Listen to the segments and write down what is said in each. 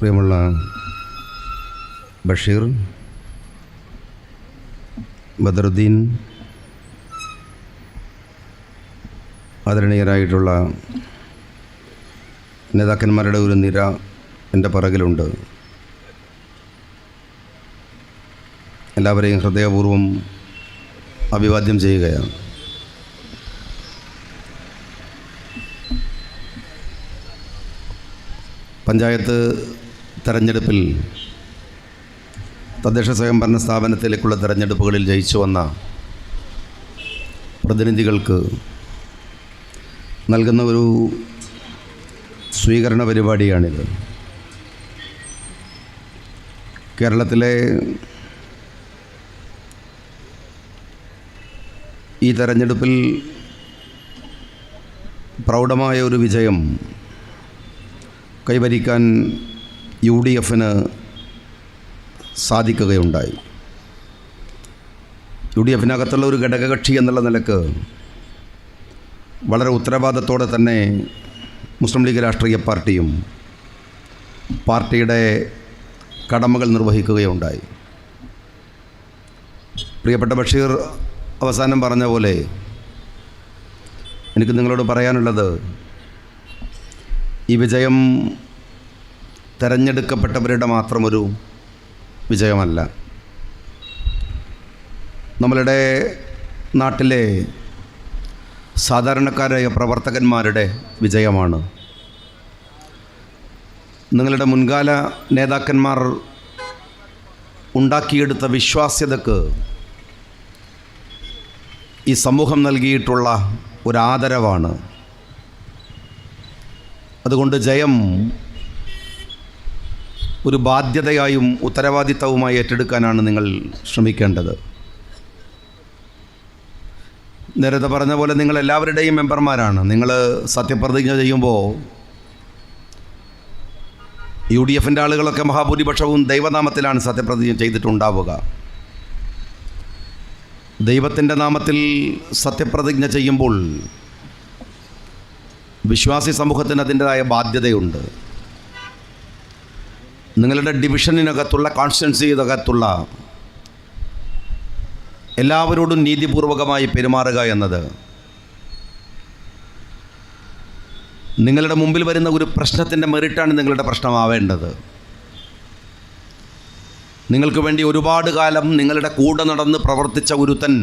പ്രിയമുള്ള ബഷീർ, ബദറുദ്ദീൻ, ആദരണീയരായിട്ടുള്ള നേതാക്കന്മാരുടെ ഒരു നിര എൻ്റെ പിറകിലുണ്ട്. എല്ലാവരെയും ഹൃദയപൂർവ്വം അഭിവാദ്യം ചെയ്യുകയാണ്. പഞ്ചായത്ത് തെരഞ്ഞെടുപ്പിൽ തദ്ദേശ സ്വയംഭരണ സ്ഥാപനത്തിലേക്കുള്ള തെരഞ്ഞെടുപ്പുകളിൽ ജയിച്ചു വന്ന പ്രതിനിധികൾക്ക് നൽകുന്ന ഒരു സ്വീകരണ പരിപാടിയാണിത്. കേരളത്തിലെ ഈ തെരഞ്ഞെടുപ്പിൽ പ്രൗഢമായ ഒരു വിജയം കൈവരിക്കാൻ UDFന് സാധിക്കുകയുണ്ടായി. UDFനകത്തുള്ള ഒരു ഘടകകക്ഷി എന്നുള്ള നിലക്ക് വളരെ ഉത്തരവാദിത്തത്തോടെ തന്നെ മുസ്ലിം ലീഗ് രാഷ്ട്രീയ പാർട്ടിയും പാർട്ടിയുടെ കടമകൾ നിർവഹിക്കുകയുണ്ടായി. പ്രിയപ്പെട്ട ബഷീർ അവസാനം പറഞ്ഞ പോലെ എനിക്ക് നിങ്ങളോട് പറയാനുള്ളത്, ഈ വിജയം തെരഞ്ഞെടുക്കപ്പെട്ടവരുടെ മാത്രമൊരു വിജയമല്ല, നമ്മളുടെ നാട്ടിലെ സാധാരണക്കാരായ പ്രവർത്തകന്മാരുടെ വിജയമാണ്. നിങ്ങളുടെ മുൻകാല നേതാക്കന്മാർ ഉണ്ടാക്കിയെടുത്ത വിശ്വാസ്യതക്ക് ഈ സമൂഹം നൽകിയിട്ടുള്ള ഒരാദരവാണ്. അതുകൊണ്ട് ജയം ഒരു ബാധ്യതയായും ഉത്തരവാദിത്തവുമായി ഏറ്റെടുക്കാനാണ് നിങ്ങൾ ശ്രമിക്കേണ്ടത്. നേരത്തെ പറഞ്ഞ പോലെ നിങ്ങൾ എല്ലാവരുടെയും മെമ്പർമാരാണ്. നിങ്ങൾ സത്യപ്രതിജ്ഞ ചെയ്യുമ്പോൾ UDFൻ്റെ ആളുകളൊക്കെ മഹാഭൂരിപക്ഷവും ദൈവനാമത്തിലാണ് സത്യപ്രതിജ്ഞ ചെയ്തിട്ടുണ്ടാവുക. ദൈവത്തിൻ്റെ നാമത്തിൽ സത്യപ്രതിജ്ഞ ചെയ്യുമ്പോൾ വിശ്വാസി സമൂഹത്തിന് അതിൻ്റെതായ ബാധ്യതയുണ്ട്. നിങ്ങളുടെ ഡിവിഷനിനകത്തുള്ള കോൺസ്റ്റിറ്റ്യുവൻസിക്കകത്തുള്ള എല്ലാവരോടും നീതിപൂർവകമായി പെരുമാറുക എന്നത് നിങ്ങളുടെ മുമ്പിൽ വരുന്ന ഒരു പ്രശ്നത്തിൻ്റെ മെറിറ്റാണ് നിങ്ങളുടെ പ്രശ്നമാവേണ്ടത്. നിങ്ങൾക്ക് വേണ്ടി ഒരുപാട് കാലം നിങ്ങളുടെ കൂടെ നടന്ന് പ്രവർത്തിച്ച ഒരുത്തൻ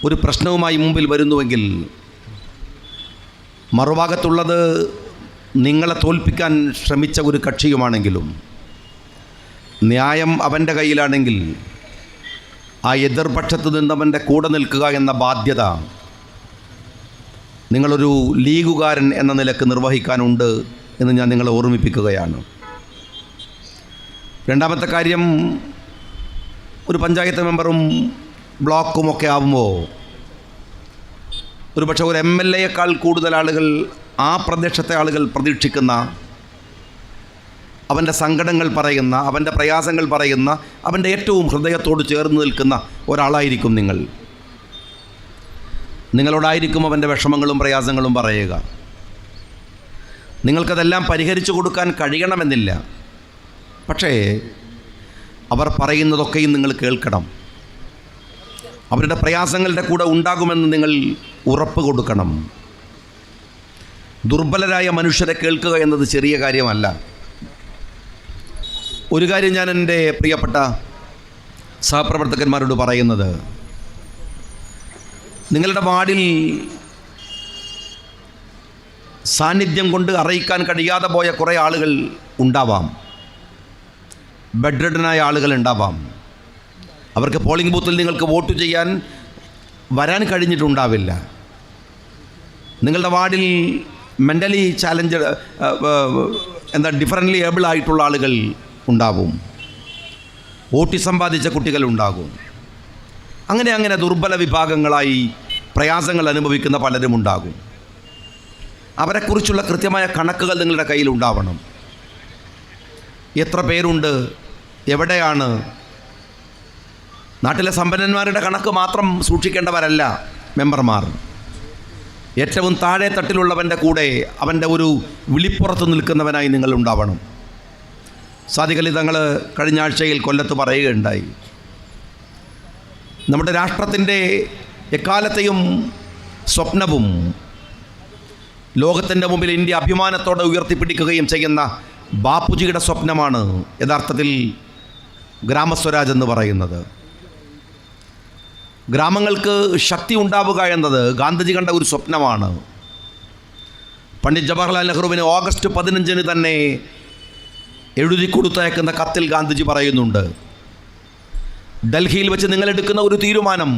ഒരു പ്രശ്നവുമായി മുമ്പിൽ വരുന്നുവെങ്കിൽ മറുഭാഗത്തുള്ളത് നിങ്ങളെ തോൽപ്പിക്കാൻ ശ്രമിച്ച ഒരു കക്ഷിയുമാണെങ്കിലും ന്യായം അവൻ്റെ കയ്യിലാണെങ്കിൽ ആ എതിർപക്ഷത്ത് നിന്നവൻ്റെ കൂടെ നിൽക്കുക എന്ന ബാധ്യത നിങ്ങളൊരു ലീഗുകാരൻ എന്ന നിലക്ക് നിർവഹിക്കാനുണ്ട് എന്ന് ഞാൻ നിങ്ങളെ ഓർമ്മിപ്പിക്കുകയാണ്. രണ്ടാമത്തെ കാര്യം, ഒരു പഞ്ചായത്ത് മെമ്പറും ബ്ലോക്കുമൊക്കെ ആകുമ്പോൾ ഒരുപക്ഷെ ഒരു MLAയേക്കാൾ കൂടുതൽ ആളുകൾ ആ പ്രദേശത്തെ ആളുകൾ പ്രതീക്ഷിക്കുന്ന, അവൻ്റെ സങ്കടങ്ങൾ പറയുന്ന, അവൻ്റെ പ്രയാസങ്ങൾ പറയുന്ന, അവൻ്റെ ഏറ്റവും ഹൃദയത്തോട് ചേർന്ന് നിൽക്കുന്ന ഒരാളായിരിക്കും നിങ്ങൾ. നിങ്ങളോടായിരിക്കും അവൻ്റെ വിഷമങ്ങളും പ്രയാസങ്ങളും പറയുക. നിങ്ങൾക്കതെല്ലാം പരിഹരിച്ചു കൊടുക്കാൻ കഴിയണമെന്നില്ല. പക്ഷേ അവർ പറയുന്നതൊക്കെയും നിങ്ങൾ കേൾക്കണം. അവരുടെ പ്രയാസങ്ങളുടെ കൂടെ ഉണ്ടാകുമെന്ന് നിങ്ങൾ ഉറപ്പ് കൊടുക്കണം. ദുർബലരായ മനുഷ്യരെ കേൾക്കുക എന്നത് ചെറിയ കാര്യമല്ല. ഒരു കാര്യം ഞാൻ എൻ്റെ പ്രിയപ്പെട്ട സഹപ്രവർത്തകന്മാരോട് പറയുന്നത്, നിങ്ങളുടെ വാർഡിൽ സാന്നിധ്യം കൊണ്ട് അറിയിക്കാൻ കഴിയാതെ പോയ കുറേ ആളുകൾ ഉണ്ടാവാം. ബെഡ് റിഡനായ ആളുകൾ ഉണ്ടാവാം. അവർക്ക് പോളിംഗ് ബൂത്തിൽ നിങ്ങൾക്ക് വോട്ട് ചെയ്യാൻ വരാൻ കഴിഞ്ഞിട്ടുണ്ടാവില്ല. നിങ്ങളുടെ വാർഡിൽ മെൻ്റലി ഡിഫറൻ്റ്ലി ഏബിൾ ആയിട്ടുള്ള ആളുകൾ ഉണ്ടാവും. ഓട്ടിസം ബാധിച്ച കുട്ടികളുണ്ടാകും. അങ്ങനെ ദുർബല വിഭാഗങ്ങളായി പ്രയാസങ്ങൾ അനുഭവിക്കുന്ന പലരും ഉണ്ടാകും. അവരെക്കുറിച്ചുള്ള കൃത്യമായ കണക്കുകൾ നിങ്ങളുടെ കയ്യിലുണ്ടാവണം. എത്ര പേരുണ്ട്, എവിടെയാണ്? നാട്ടിലെ സമ്പന്നന്മാരുടെ കണക്ക് മാത്രം സൂക്ഷിക്കേണ്ടവരല്ല മെമ്പർമാർ. ഏറ്റവും താഴെ തട്ടിലുള്ളവൻ്റെ കൂടെ അവൻ്റെ ഒരു വിളിപ്പുറത്ത് നിൽക്കുന്നവനായി നിങ്ങൾ ഉണ്ടാവണം. സാദിഖ് അലി തങ്ങൾ കഴിഞ്ഞ ആഴ്ചയിൽ കൊല്ലത്ത് പറയുകയുണ്ടായി, നമ്മുടെ രാഷ്ട്രത്തിൻ്റെ എക്കാലത്തെയും സ്വപ്നവും ലോകത്തിൻ്റെ മുമ്പിൽ ഇന്ത്യ അഭിമാനത്തോടെ ഉയർത്തിപ്പിടിക്കുകയും ചെയ്യുന്ന ബാപ്പുജിയുടെ സ്വപ്നമാണ് യഥാർത്ഥത്തിൽ ഗ്രാമസ്വരാജ് എന്ന് പറയുന്നത്. ഗ്രാമങ്ങൾക്ക് ശക്തി ഉണ്ടാവുക എന്നത് ഗാന്ധിജി കണ്ട ഒരു സ്വപ്നമാണ്. പണ്ഡിറ്റ് ജവഹർലാൽ നെഹ്റുവിന് ഓഗസ്റ്റ് 15 തന്നെ എഴുതി കൊടുത്തയക്കുന്ന കത്തിൽ ഗാന്ധിജി പറയുന്നുണ്ട്, ഡൽഹിയിൽ വെച്ച് നിങ്ങളെടുക്കുന്ന ഒരു തീരുമാനം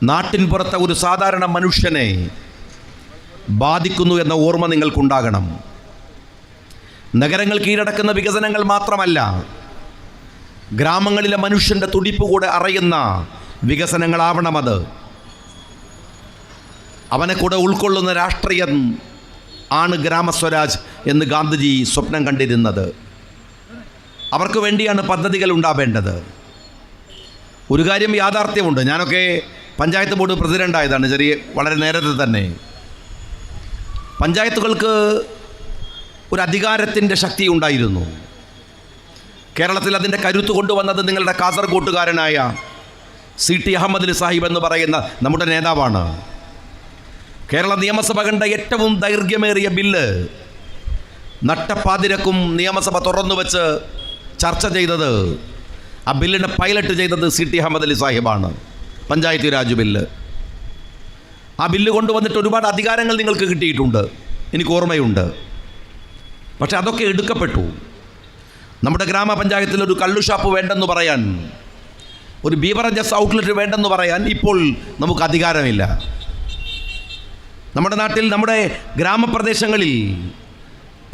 നാട്ടിൻ പുറത്തെ ഒരു സാധാരണ മനുഷ്യനെ ബാധിക്കുന്നു എന്ന ഓർമ്മ നിങ്ങൾക്കുണ്ടാകണം. നഗരങ്ങൾ കീഴടക്കുന്ന വികസനങ്ങൾ മാത്രമല്ല, ഗ്രാമങ്ങളിലെ മനുഷ്യൻ്റെ തുടിപ്പ് കൂടെ അറിയുന്ന വികസനങ്ങളാവണമത്. അവനെ കൂടെ ഉൾക്കൊള്ളുന്ന രാഷ്ട്രീയം ആണ് ഗ്രാമസ്വരാജ് എന്ന് ഗാന്ധിജി സ്വപ്നം കണ്ടിരുന്നത്. അവർക്ക് വേണ്ടിയാണ് പദ്ധതികൾ ഉണ്ടാവേണ്ടത്. ഒരു കാര്യം യാഥാർത്ഥ്യമുണ്ട്, ഞാനൊക്കെ പഞ്ചായത്ത് ബോർഡ് പ്രസിഡൻ്റായതാണ് വളരെ നേരത്തെ തന്നെ. പഞ്ചായത്തുകൾക്ക് ഒരു അധികാരത്തിൻ്റെ ശക്തി ഉണ്ടായിരുന്നു. കേരളത്തിൽ അതിൻ്റെ കരുത്ത് കൊണ്ടുവന്നത് നിങ്ങളുടെ കാസർഗോട്ടുകാരനായ CT അഹമ്മദ് അലി സാഹിബ് എന്ന് പറയുന്ന നമ്മുടെ നേതാവാണ്. കേരള നിയമസഭ കണ്ട ഏറ്റവും ദൈർഘ്യമേറിയ ബില്ല് നട്ടപ്പാതിരക്കും നിയമസഭ തുറന്നു വെച്ച് ചർച്ച ചെയ്തത്, ആ ബില്ലിനെ പൈലറ്റ് ചെയ്തത് CT അഹമ്മദ് അലി സാഹിബാണ്. പഞ്ചായത്ത് രാജ് ബില്ല്. ആ ബില്ല് കൊണ്ടുവന്നിട്ട് ഒരുപാട് അധികാരങ്ങൾ നിങ്ങൾക്ക് കിട്ടിയിട്ടുണ്ട്, എനിക്ക് ഓർമ്മയുണ്ട്. പക്ഷെ അതൊക്കെ എടുക്കപ്പെട്ടു. നമ്മുടെ ഗ്രാമപഞ്ചായത്തിൽ ഒരു കള്ളുഷാപ്പ് വേണ്ടെന്ന് പറയാൻ, ഒരു ബീവറേജസ് ഔട്ട്ലെറ്റ് വേണ്ടെന്ന് പറയാൻ ഇപ്പോൾ നമുക്ക് അധികാരമില്ല. നമ്മുടെ നാട്ടിൽ നമ്മുടെ ഗ്രാമപ്രദേശങ്ങളിൽ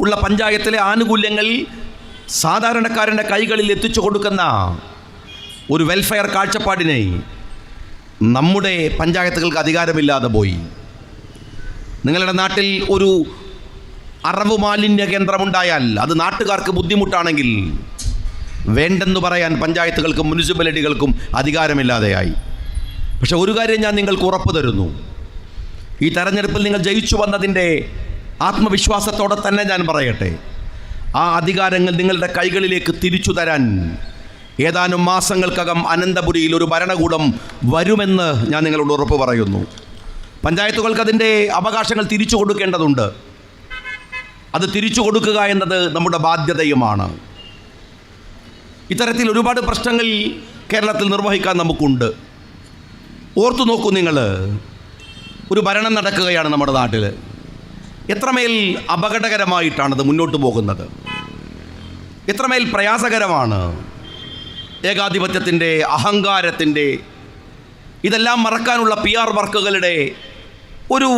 ഉള്ള പഞ്ചായത്തിലെ ആനുകൂല്യങ്ങൾ സാധാരണക്കാരൻ്റെ കൈകളിൽ എത്തിച്ചു കൊടുക്കുന്ന ഒരു വെൽഫെയർ കാഴ്ചപ്പാടിനെ നമ്മുടെ പഞ്ചായത്തുകൾക്ക് അധികാരമില്ലാതെ പോയി. നിങ്ങളുടെ നാട്ടിൽ ഒരു അറവ് മാലിന്യ കേന്ദ്രമുണ്ടായാൽ അത് നാട്ടുകാർക്ക് ബുദ്ധിമുട്ടാണെങ്കിൽ വേണ്ടെന്ന് പറയാൻ പഞ്ചായത്തുകൾക്കും മുനിസിപ്പാലിറ്റികൾക്കും അധികാരമില്ലാതെയായി. പക്ഷെ ഒരു കാര്യം ഞാൻ നിങ്ങൾക്ക് ഉറപ്പ് തരുന്നു, ഈ തെരഞ്ഞെടുപ്പിൽ നിങ്ങൾ ജയിച്ചു വന്നതിൻ്റെ ആത്മവിശ്വാസത്തോടെ തന്നെ ഞാൻ പറയട്ടെ, ആ അധികാരങ്ങൾ നിങ്ങളുടെ കൈകളിലേക്ക് തിരിച്ചു തരാൻ ഏതാനും മാസങ്ങൾക്കകം അനന്തപുരിയിൽ ഒരു ഭരണകൂടം വരുമെന്ന് ഞാൻ നിങ്ങളോട് ഉറപ്പ് പറയുന്നു. പഞ്ചായത്തുകൾക്ക് അതിൻ്റെ അവകാശങ്ങൾ തിരിച്ചു കൊടുക്കേണ്ടതുണ്ട്. അത് തിരിച്ചു കൊടുക്കുക എന്നത് നമ്മുടെ ബാധ്യതയുമാണ്. ഇത്തരത്തിൽ ഒരുപാട് പ്രശ്നങ്ങൾ കേരളത്തിൽ നിർവഹിക്കാൻ നമുക്കുണ്ട്. ഓർത്തു നോക്കൂ, നിങ്ങൾ ഒരു ഭരണം നടക്കുകയാണ് നമ്മുടെ നാട്ടിൽ. എത്രമേൽ അപകടകരമായിട്ടാണത് മുന്നോട്ട് പോകുന്നത്, എത്രമേൽ പ്രയാസകരമാണ്. ഏകാധിപത്യത്തിൻ്റെ, അഹങ്കാരത്തിൻ്റെ, ഇതെല്ലാം മറക്കാനുള്ള PR വർക്കുകളുടെ ഒരു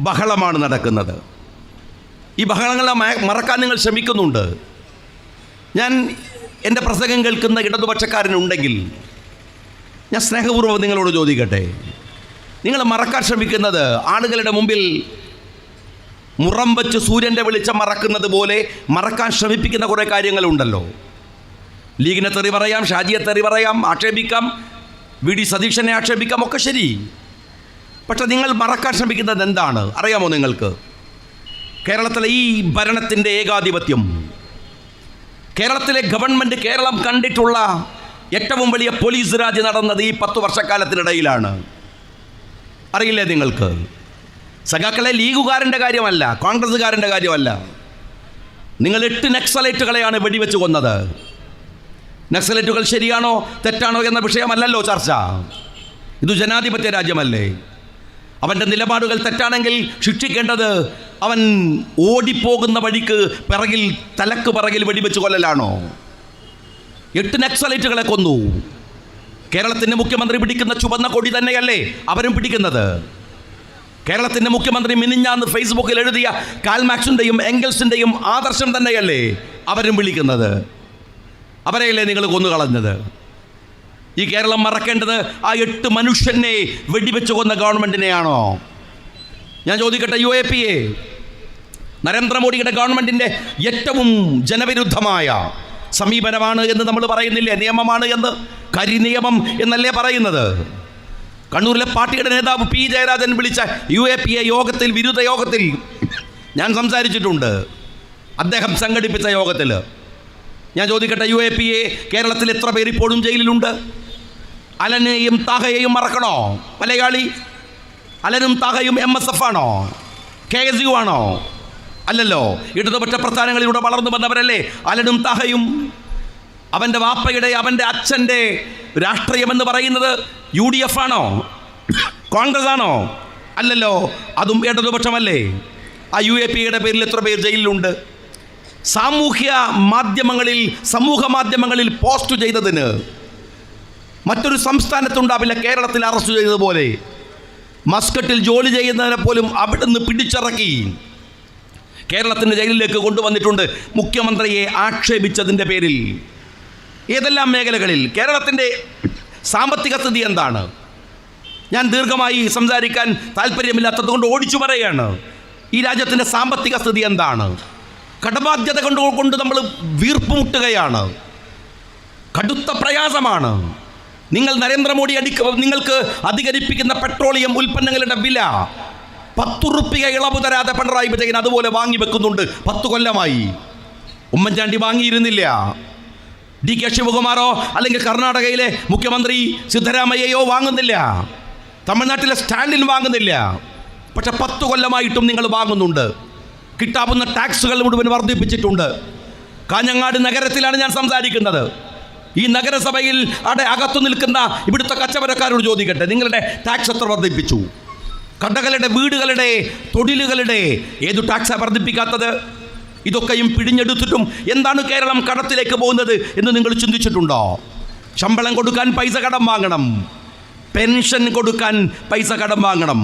ബഹളമാണ് നടക്കുന്നത്. ഈ ബഹളങ്ങളെ മറക്കാൻ നിങ്ങൾ ശ്രമിക്കുന്നുണ്ട്. ഞാൻ എൻ്റെ പ്രസംഗം കേൾക്കുന്ന ഇടതുപക്ഷക്കാരനുണ്ടെങ്കിൽ ഞാൻ സ്നേഹപൂർവ്വം നിങ്ങളോട് ചോദിക്കട്ടെ, നിങ്ങൾ മറക്കാൻ ശ്രമിക്കുന്നത് ആളുകളുടെ മുമ്പിൽ മുറം വച്ച് സൂര്യൻ്റെ വെളിച്ചം മറക്കുന്നത് പോലെ മറക്കാൻ ശ്രമിപ്പിക്കുന്ന കുറേ കാര്യങ്ങളുണ്ടല്ലോ. ലീഗിനെ തെറി പറയാം, ഷാജിയെ തെറി പറയാം, ആക്ഷേപിക്കാം, VD സതീശനെ ആക്ഷേപിക്കാം, ഒക്കെ ശരി. പക്ഷെ നിങ്ങൾ മറക്കാൻ ശ്രമിക്കുന്നത് എന്താണ് അറിയാമോ നിങ്ങൾക്ക്? കേരളത്തിലെ ഈ ഭരണത്തിൻ്റെ ഏകാധിപത്യം, കേരളത്തിലെ ഗവൺമെൻറ് കേരളം കണ്ടിട്ടുള്ള ഏറ്റവും വലിയ പോലീസ് രാജ് നടന്നത് ഈ 10 വർഷക്കാലത്തിനിടയിലാണ്. അറിയില്ലേ നിങ്ങൾക്ക്? സഖാക്കളെ, ലീഗുകാരൻ്റെ കാര്യമല്ല, കോൺഗ്രസ്സുകാരൻ്റെ കാര്യമല്ല. നിങ്ങൾ 8 നക്സലൈറ്റുകളെയാണ് വെടിവെച്ച് കൊന്നത്. നക്സലൈറ്റുകൾ ശരിയാണോ തെറ്റാണോ എന്ന വിഷയമല്ലല്ലോ ചർച്ച. ഇത് ജനാധിപത്യ രാജ്യമല്ലേ? അവൻ്റെ നിലപാടുകൾ തെറ്റാണെങ്കിൽ ശിക്ഷിക്കേണ്ടത് അവൻ ഓടിപ്പോകുന്ന വഴിക്ക് തലക്ക് പിറകിൽ വെടിവെച്ച് കൊല്ലലാണോ? 8 നക്സലൈറ്റുകളെ കൊന്നു. കേരളത്തിൻ്റെ മുഖ്യമന്ത്രി പിടിക്കുന്ന ചുവന്ന കൊടി തന്നെയല്ലേ അവരും പിടിക്കുന്നത്? കേരളത്തിൻ്റെ മുഖ്യമന്ത്രി മിനിഞ്ഞാന്ന് ഫേസ്ബുക്കിൽ എഴുതിയ കാൾ മാർക്സിൻ്റെയും എംഗൽസിൻ്റെയും ആദർശം തന്നെയല്ലേ അവരും വിളിക്കുന്നത്? അവരെയല്ലേ നിങ്ങൾ കൊന്നുകളഞ്ഞത്? ഈ കേരളം മറക്കേണ്ടത് ആ 8 മനുഷ്യനെ വെടിവെച്ച് കൊന്ന ഗവൺമെൻറ്റിനെയാണോ? ഞാൻ ചോദിക്കട്ടെ, UAPA നരേന്ദ്രമോദിയുടെ ഗവൺമെൻറ്റിൻ്റെ ഏറ്റവും ജനവിരുദ്ധമായ സമീപനമാണ് എന്ന് നമ്മൾ പറയുന്നില്ലേ? നിയമമാണ് എന്ന്, കരിനിയമം എന്നല്ലേ പറയുന്നത്? കണ്ണൂരിലെ പാർട്ടിയുടെ നേതാവ് പി ജയരാജൻ വിളിച്ച UAPA യോഗത്തിൽ, വിരുദ്ധ യോഗത്തിൽ ഞാൻ സംസാരിച്ചിട്ടുണ്ട്. അദ്ദേഹം സംഘടിപ്പിച്ച യോഗത്തിൽ ഞാൻ ചോദിക്കട്ടെ, UAPA കേരളത്തിൽ എത്ര പേര് ഇപ്പോഴും ജയിലിലുണ്ട്? അലനെയും താഹയെയും മറക്കണോ? മലയാളി അലനും താഹയും MSF ആണോ? KSU ആണോ? അല്ലല്ലോ. ഇടതുപക്ഷ പ്രസ്ഥാനങ്ങളിലൂടെ വളർന്നു വന്നവരല്ലേ അലനും താഹയും. അവൻ്റെ വാപ്പയുടെ, അവൻ്റെ അച്ഛൻ്റെ രാഷ്ട്രീയമെന്ന് പറയുന്നത് UDF ആണോ? കോൺഗ്രസ് ആണോ? അല്ലല്ലോ. അതും ഇടതുപക്ഷമല്ലേ. ആ UAPയുടെ പേരിൽ എത്ര പേർ ജയിലിലുണ്ട്? സമൂഹ മാധ്യമങ്ങളിൽ പോസ്റ്റ് ചെയ്തതിന് മറ്റൊരു സംസ്ഥാനത്തുണ്ടാവില്ല കേരളത്തിൽ അറസ്റ്റ് ചെയ്തതുപോലെ. മസ്കറ്റിൽ ജോലി ചെയ്യുന്നതിനെ പോലും അവിടുന്ന് പിടിച്ചിറക്കി കേരളത്തിൻ്റെ ജയിലിലേക്ക് കൊണ്ടുവന്നിട്ടുണ്ട് മുഖ്യമന്ത്രിയെ ആക്ഷേപിച്ചതിൻ്റെ പേരിൽ. ഏതെല്ലാം മേഖലകളിൽ? കേരളത്തിൻ്റെ സാമ്പത്തിക സ്ഥിതി എന്താണ്? ഞാൻ ദീർഘമായി സംസാരിക്കാൻ താല്പര്യമില്ലാത്തത് കൊണ്ട് ഓടിച്ചു പറയുകയാണ്. ഈ രാജ്യത്തിൻ്റെ സാമ്പത്തിക സ്ഥിതി എന്താണ്? കടബാധ്യത കൊണ്ട് നമ്മൾ വീർപ്പുമുട്ടുകയാണ്. കടുത്ത പ്രയാസമാണ്. നിങ്ങൾ നരേന്ദ്രമോദി നിങ്ങൾക്ക് അധികരിപ്പിക്കുന്ന പെട്രോളിയം ഉൽപ്പന്നങ്ങളുടെ വില 10 റുപ്യ ഇളവ് തരാതെ പിണറായി വിജയൻ അതുപോലെ വാങ്ങി വെക്കുന്നുണ്ട്. 10 കൊല്ലമായി. ഉമ്മൻചാണ്ടി വാങ്ങിയിരുന്നില്ല. DK ശിവകുമാറോ അല്ലെങ്കിൽ കർണാടകയിലെ മുഖ്യമന്ത്രി സിദ്ധരാമയ്യയോ വാങ്ങുന്നില്ല. തമിഴ്നാട്ടിലെ സ്റ്റാലിൻ വാങ്ങുന്നില്ല. പക്ഷെ 10 കൊല്ലമായിട്ടും നിങ്ങൾ വാങ്ങുന്നുണ്ട്. കിട്ടാവുന്ന ടാക്സുകൾ മുഴുവൻ വർദ്ധിപ്പിച്ചിട്ടുണ്ട്. കാഞ്ഞങ്ങാട് നഗരത്തിലാണ് ഞാൻ സംസാരിക്കുന്നത്. ഈ നഗരസഭയിൽ അകത്തു നിൽക്കുന്ന ഇവിടുത്തെ കച്ചവടക്കാരോട് ചോദിക്കട്ടെ, നിങ്ങളുടെ ടാക്സ് എത്ര വർദ്ധിപ്പിച്ചു? കടകളുടെ, വീടുകളുടെ, തൊഴിലുകളുടെ ഏതു ടാക്സാണ് വർദ്ധിപ്പിക്കാത്തത്? ഇതൊക്കെയും പിടിഞ്ഞെടുത്തിട്ടും എന്താണ് കേരളം കടത്തിലേക്ക് പോകുന്നത് എന്ന് നിങ്ങൾ ചിന്തിച്ചിട്ടുണ്ടോ? ശമ്പളം കൊടുക്കാൻ പൈസ കടം വാങ്ങണം, പെൻഷൻ കൊടുക്കാൻ പൈസ കടം വാങ്ങണം.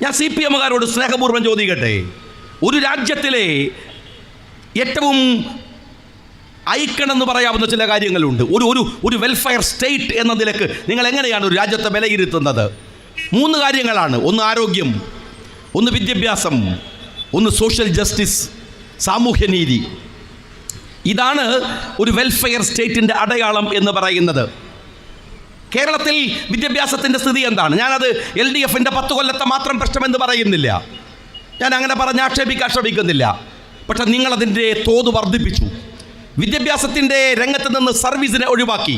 ഞാൻ CPMകാരോട് സ്നേഹപൂർവ്വം ചോദിക്കട്ടെ, ഒരു രാജ്യത്തിലെ ഏറ്റവും ഐക്കണെന്ന് പറയാവുന്ന ചില കാര്യങ്ങളുണ്ട്. ഒരു വെൽഫെയർ സ്റ്റേറ്റ് എന്ന നിലക്ക് നിങ്ങൾ എങ്ങനെയാണ് ഒരു രാജ്യത്തെ വിലയിരുത്തുന്നത്? 3 കാര്യങ്ങളാണ്. ഒന്ന് ആരോഗ്യം, ഒന്ന് വിദ്യാഭ്യാസം, ഒന്ന് സോഷ്യൽ ജസ്റ്റിസ്, സാമൂഹ്യനീതി. ഇതാണ് ഒരു വെൽഫെയർ സ്റ്റേറ്റിൻ്റെ അടയാളം എന്ന് പറയുന്നത്. കേരളത്തിൽ വിദ്യാഭ്യാസത്തിൻ്റെ സ്ഥിതി എന്താണ്? ഞാനത് LDFൻ്റെ 10 കൊല്ലത്തെ മാത്രം പ്രശ്നമെന്ന് പറയുന്നില്ല. ഞാൻ അങ്ങനെ പറഞ്ഞ് ആക്ഷേപിക്കാൻ ശ്രമിക്കുന്നില്ല. പക്ഷെ നിങ്ങളതിൻ്റെ തോത് വർദ്ധിപ്പിച്ചു. വിദ്യാഭ്യാസത്തിൻ്റെ രംഗത്ത് നിന്ന് സർവീസിനെ ഒഴിവാക്കി.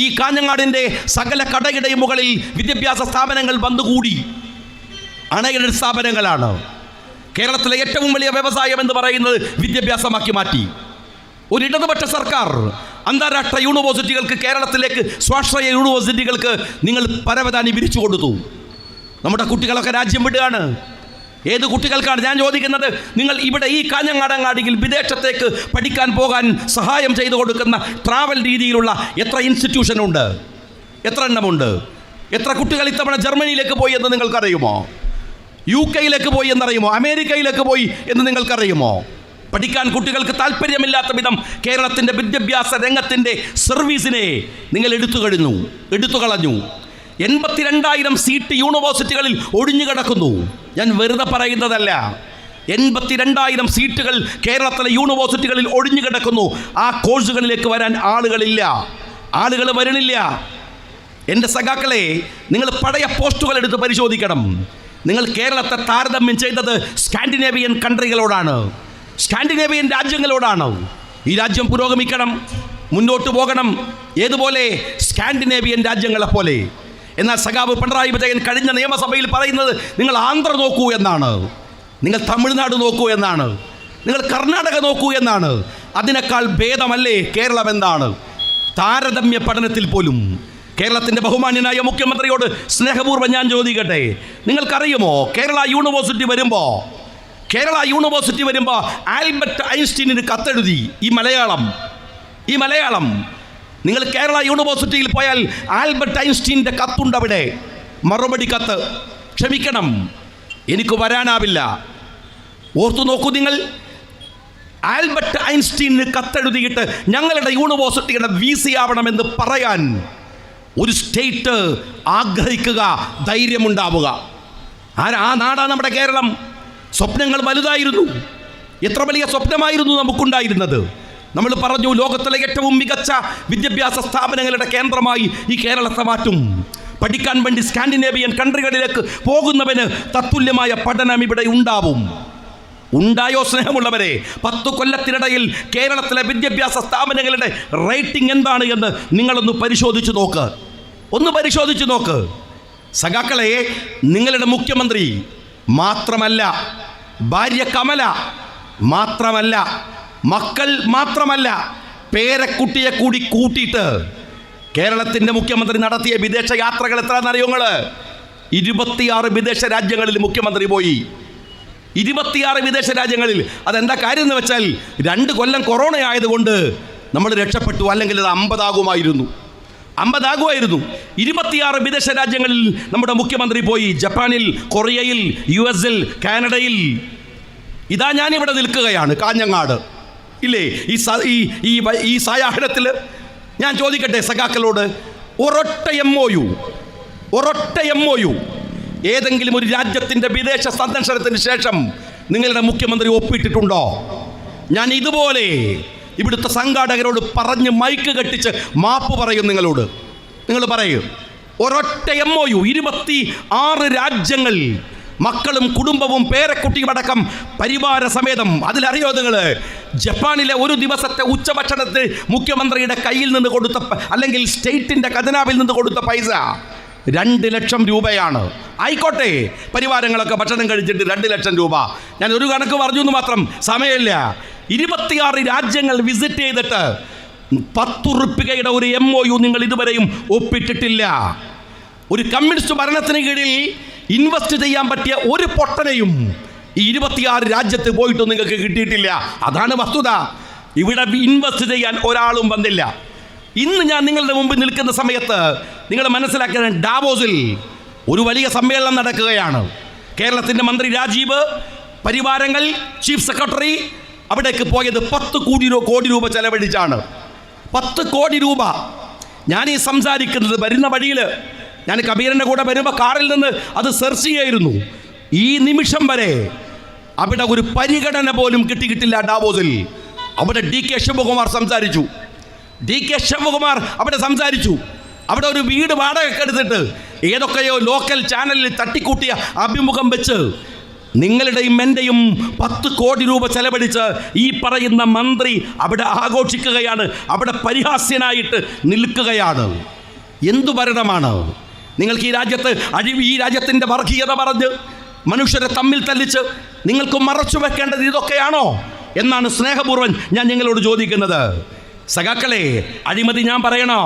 ഈ കാഞ്ഞങ്ങാടിൻ്റെ സകല കടയുടെയും മുകളിൽ വിദ്യാഭ്യാസ സ്ഥാപനങ്ങൾ വന്നുകൂടി. അണയുടെ സ്ഥാപനങ്ങളാണ്. കേരളത്തിലെ ഏറ്റവും വലിയ വ്യവസായം എന്ന് പറയുന്നത് വിദ്യാഭ്യാസമാക്കി മാറ്റി. ഒരു ഇടതുപക്ഷ സർക്കാർ അന്താരാഷ്ട്ര യൂണിവേഴ്സിറ്റികൾക്ക്, കേരളത്തിലേക്ക് സ്വാശ്രയ യൂണിവേഴ്സിറ്റികൾക്ക് നിങ്ങൾ പരവതാനി വിരിച്ചു കൊടുത്തു. നമ്മുടെ കുട്ടികളൊക്കെ രാജ്യം വിടുകയാണ്. ഏത് കുട്ടികൾക്കാണ് ഞാൻ ചോദിക്കുന്നത്? നിങ്ങൾ ഇവിടെ ഈ കാഞ്ഞങ്ങാടങ്ങാടിയിൽ വിദേശത്തേക്ക് പഠിക്കാൻ പോകാൻ സഹായം ചെയ്തു കൊടുക്കുന്ന ട്രാവൽ രീതിയിലുള്ള എത്ര ഇൻസ്റ്റിറ്റ്യൂഷനുണ്ട്? എത്ര എണ്ണമുണ്ട്? എത്ര കുട്ടികൾ ഇത്തവണ ജർമ്മനിയിലേക്ക് പോയി എന്ന് നിങ്ങൾക്കറിയുമോ? UK പോയി എന്നറിയുമോ? അമേരിക്കയിലേക്ക് പോയി എന്ന് നിങ്ങൾക്കറിയുമോ? പഠിക്കാൻ കുട്ടികൾക്ക് താല്പര്യമില്ലാത്ത വിധം കേരളത്തിൻ്റെ വിദ്യാഭ്യാസ രംഗത്തിൻ്റെ സർവീസിനെ നിങ്ങൾ എടുത്തു കളഞ്ഞു. 82,000 സീറ്റ് യൂണിവേഴ്സിറ്റികളിൽ ഒഴിഞ്ഞു കിടക്കുന്നു. ഞാൻ വെറുതെ പറയുന്നതല്ല. 82,000 സീറ്റുകൾ കേരളത്തിലെ യൂണിവേഴ്സിറ്റികളിൽ ഒഴിഞ്ഞു കിടക്കുന്നു. ആ കോഴ്സുകളിലേക്ക് വരാൻ ആളുകൾ വരണില്ല. എൻ്റെ സഖാക്കളെ, നിങ്ങൾ പഴയ പോസ്റ്റുകൾ എടുത്ത് പരിശോധിക്കണം. നിങ്ങൾ കേരളത്തെ താരതമ്യം ചെയ്തത് സ്കാൻഡിനേവിയൻ കൺട്രികളോടാണ്, സ്കാൻഡിനേവിയൻ രാജ്യങ്ങളോടാണ്. ഈ രാജ്യം പുരോഗമിക്കണം, മുന്നോട്ട് പോകണം. ഏതുപോലെ? സ്കാൻഡിനേവിയൻ രാജ്യങ്ങളെപ്പോലെ. എന്നാൽ സഖാവ് പിണറായി വിജയൻ കഴിഞ്ഞ നിയമസഭയിൽ പറയുന്നത് നിങ്ങൾ ആന്ധ്ര നോക്കൂ എന്നാണ്, നിങ്ങൾ തമിഴ്നാട് നോക്കൂ എന്നാണ്, നിങ്ങൾ കർണാടക നോക്കൂ എന്നാണ്. അതിനേക്കാൾ ഭേദമല്ലേ കേരളം? എന്താണ് താരതമ്യ പഠനത്തിൽ പോലും? കേരളത്തിൻ്റെ ബഹുമാന്യനായ മുഖ്യമന്ത്രിയോട് സ്നേഹപൂർവ്വം ഞാൻ ചോദിക്കട്ടെ, നിങ്ങൾക്കറിയുമോ കേരള യൂണിവേഴ്സിറ്റി വരുമ്പോൾ ആൽബർട്ട് ഐൻസ്റ്റീനിന് കത്തെഴുതി ഈ മലയാളം. നിങ്ങൾ കേരള യൂണിവേഴ്സിറ്റിയിൽ പോയാൽ ആൽബർട്ട് ഐൻസ്റ്റീൻ്റെ കത്തുണ്ട് അവിടെ. മറുപടി കത്ത്. ക്ഷമിക്കണം, എനിക്ക് വരാനാവില്ല. ഓർത്തു നോക്കൂ നിങ്ങൾ. ആൽബർട്ട് ഐൻസ്റ്റീന് കത്തെഴുതിയിട്ട് ഞങ്ങളുടെ യൂണിവേഴ്സിറ്റിയുടെ VC ആവണമെന്ന് പറയാൻ ഒരു സ്റ്റേറ്റ് ആഗ്രഹിക്കുക, ധൈര്യമുണ്ടാവുക. ആ നാടാണ് നമ്മുടെ കേരളം. സ്വപ്നങ്ങൾ വലുതായിരുന്നു. എത്ര വലിയ സ്വപ്നമായിരുന്നു നമുക്കുണ്ടായിരുന്നത്. നമ്മൾ പറഞ്ഞു ലോകത്തിലെ ഏറ്റവും മികച്ച വിദ്യാഭ്യാസ സ്ഥാപനങ്ങളുടെ കേന്ദ്രമായി ഈ കേരളത്തെ മാറ്റും. പഠിക്കാൻ വേണ്ടി സ്കാൻഡിനേവിയൻ കൺട്രികളിലേക്ക് പോകുന്നവന് തത്തുല്യമായ പഠനം ഇവിടെ ഉണ്ടാവും. ഉണ്ടായോ സ്നേഹമുള്ളവരെ? 10 കൊല്ലത്തിനിടയിൽ കേരളത്തിലെ വിദ്യാഭ്യാസ സ്ഥാപനങ്ങളുടെ റേറ്റിംഗ് എന്താണ് എന്ന് നിങ്ങളൊന്ന് പരിശോധിച്ച് നോക്ക്. ഒന്ന് പരിശോധിച്ച് നോക്ക് സഖാക്കളെ. നിങ്ങളുടെ മുഖ്യമന്ത്രി മാത്രമല്ല, ഭാര്യ കമല മാത്രമല്ല, മക്കൾ മാത്രമല്ല, പേരക്കുട്ടിയെ കൂടി കൂട്ടിയിട്ട് കേരളത്തിൻ്റെ മുഖ്യമന്ത്രി നടത്തിയ വിദേശ യാത്രകൾ എത്രയാണെന്നറിയോ നിങ്ങൾ? 26 വിദേശ രാജ്യങ്ങളിൽ മുഖ്യമന്ത്രി പോയി. 26 വിദേശ രാജ്യങ്ങളിൽ. അതെന്താ കാര്യം എന്ന് വെച്ചാൽ 2 കൊല്ലം കൊറോണ ആയതുകൊണ്ട് നമ്മൾ രക്ഷപ്പെട്ടു. അല്ലെങ്കിൽ അത് 50 ആകുമായിരുന്നു. 26 വിദേശ രാജ്യങ്ങളിൽ നമ്മുടെ മുഖ്യമന്ത്രി പോയി. ജപ്പാനിൽ, കൊറിയയിൽ, US-ൽ, കാനഡയിൽ. ഇതാ ഞാനിവിടെ നിൽക്കുകയാണ് കാഞ്ഞങ്ങാട് ഇല്ലേ? ഈ സായാഹ്നത്തിൽ ഞാൻ ചോദിക്കട്ടെ സഖാക്കളോട്, ഒരൊറ്റ MOU ഏതെങ്കിലും ഒരു രാജ്യത്തിൻ്റെ വിദേശ സന്ദർശനത്തിന് ശേഷം നിങ്ങളുടെ മുഖ്യമന്ത്രി ഒപ്പിട്ടിട്ടുണ്ടോ? ഞാൻ ഇതുപോലെ ഇവിടുത്തെ സംഘാടകരോട് പറഞ്ഞ് മൈക്ക് കെട്ടിച്ച് മാപ്പ് പറയും നിങ്ങളോട്. നിങ്ങൾ പറയൂ, ഒരൊറ്റ MOU 26 രാജ്യങ്ങൾ, മക്കളും കുടുംബവും പേരക്കുട്ടിയും അടക്കം പരിവാര സമേതം. അതിലറിയോ നിങ്ങൾ, ജപ്പാനിലെ ഒരു ദിവസത്തെ ഉച്ചഭക്ഷണത്തിന് മുഖ്യമന്ത്രിയുടെ കയ്യിൽ നിന്ന് കൊടുത്ത, അല്ലെങ്കിൽ സ്റ്റേറ്റിൻ്റെ ഖജനാവിൽ നിന്ന് കൊടുത്ത പൈസ 2 ലക്ഷം രൂപയാണ്. ആയിക്കോട്ടെ, പരിവാരങ്ങളൊക്കെ ഭക്ഷണം കഴിച്ചിട്ട് 2 ലക്ഷം രൂപ. ഞാൻ ഒരു കണക്ക് പറഞ്ഞു എന്ന് മാത്രം, സമയമില്ല. 26 രാജ്യങ്ങൾ വിസിറ്റ് ചെയ്തിട്ട് 10 റുപ്യയുടെ ഒരു MOU നിങ്ങൾ ഇതുവരെയും ഒപ്പിട്ടിട്ടില്ല. ഒരു കമ്മ്യൂണിസ്റ്റ് ഭരണത്തിന് കീഴിൽ ഇൻവെസ്റ്റ് ചെയ്യാൻ പറ്റിയ ഒരു പൊട്ടനെയും ഈ 26 രാജ്യത്ത് പോയിട്ട് നിങ്ങൾക്ക് കിട്ടിയിട്ടില്ല. അതാണ് വസ്തുത. ഇവിടെ ഇൻവെസ്റ്റ് ചെയ്യാൻ ഒരാളും വന്നില്ല. ഇന്ന് ഞാൻ നിങ്ങളുടെ മുമ്പിൽ നിൽക്കുന്ന സമയത്ത് നിങ്ങൾ മനസ്സിലാക്കുന്ന ഡാവോസിൽ ഒരു വലിയ സമ്മേളനം നടക്കുകയാണ്. കേരളത്തിൻ്റെ മന്ത്രി രാജീവ്, പരിവാരങ്ങൾ, ചീഫ് സെക്രട്ടറി അവിടേക്ക് പോയത് 10 കോടി രൂപ ചെലവഴിച്ചാണ്. 10 കോടി രൂപ. ഞാൻ ഈ സംസാരിക്കുന്നത് വരുന്ന വഴിയിൽ ഞാൻ കബീറിൻ്റെ കൂടെ വരുമ്പോൾ കാറിൽ നിന്ന് അത് സെർച്ച് ചെയ്യായിരുന്നു. ഈ നിമിഷം വരെ അവിടെ ഒരു പരിഗണന പോലും കിട്ടിയിട്ടില്ല ഡാവോസിൽ. അവിടെ DK ശിവകുമാർ സംസാരിച്ചു. അവിടെ ഒരു വീട് വാടകയ്ക്ക് എടുത്തിട്ട് ഏതൊക്കെയോ ലോക്കൽ ചാനലിൽ തട്ടിക്കൂട്ടിയ അഭിമുഖം വെച്ച് നിങ്ങളുടെയും എൻ്റെയും 10 കോടി രൂപ ചെലവഴിച്ച് ഈ പറയുന്ന മന്ത്രി അവിടെ ആഘോഷിക്കുകയാണ്, അവിടെ പരിഹാസ്യനായിട്ട് നിൽക്കുകയാണ്. എന്തു ഭരണമാണ് നിങ്ങൾക്ക് ഈ രാജ്യത്ത്? ഈ രാജ്യത്തിൻ്റെ വർഗീയത പറഞ്ഞ് മനുഷ്യരെ തമ്മിൽ തല്ലിച്ച് നിങ്ങൾക്ക് മറച്ചു വെക്കേണ്ടത് ഇതൊക്കെയാണോ എന്നാണ് സ്നേഹപൂർവ്വം ഞാൻ നിങ്ങളോട് ചോദിക്കുന്നത്. സഖാക്കളെ, അഴിമതി ഞാൻ പറയണോ?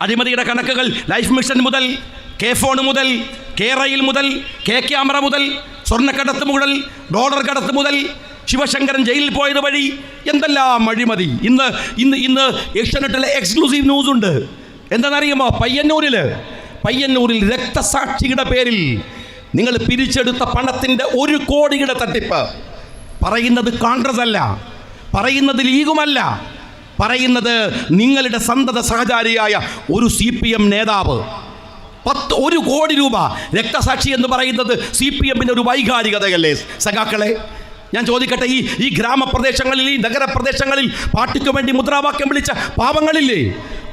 അഴിമതിയുടെ കണക്കുകൾ ലൈഫ് മിഷൻ മുതൽ, K-ഫോൺ മുതൽ, K-റെയിൽ മുതൽ, K-ക്യാമറ മുതൽ, സ്വർണ്ണക്കടത്ത് മുതൽ, ഡോളർ കടത്ത് മുതൽ, ശിവശങ്കരൻ ജയിലിൽ പോയത് വഴി എന്തെല്ലാം അഴിമതി. ഇന്ന് ഏഷ്യാനെറ്റിലെ എക്സ്ക്ലൂസീവ് ന്യൂസ് ഉണ്ട്. എന്താണെന്നറിയുമോ? പയ്യന്നൂരിൽ രക്തസാക്ഷിയുടെ പേരിൽ നിങ്ങൾ പിരിച്ചെടുത്ത പണത്തിൻ്റെ 1 കോടിയുടെ തട്ടിപ്പ്. പറയുന്നത് കോൺഗ്രസ് അല്ല, പറയുന്നത് ലീഗുമല്ല, പറയുന്നത് നിങ്ങളുടെ സന്തത സഹചാരിയായ ഒരു CPM നേതാവ്. 1 കോടി രൂപ രക്തസാക്ഷി എന്ന് പറയുന്നത് CPM-ൻ്റെ ഒരു വൈകാരികതയല്ലേ സഖാക്കളെ? ഞാൻ ചോദിക്കട്ടെ, ഈ ഗ്രാമപ്രദേശങ്ങളിൽ, ഈ നഗരപ്രദേശങ്ങളിൽ പാർട്ടിക്ക് വേണ്ടി മുദ്രാവാക്യം വിളിച്ച പാവങ്ങളില്ലേ?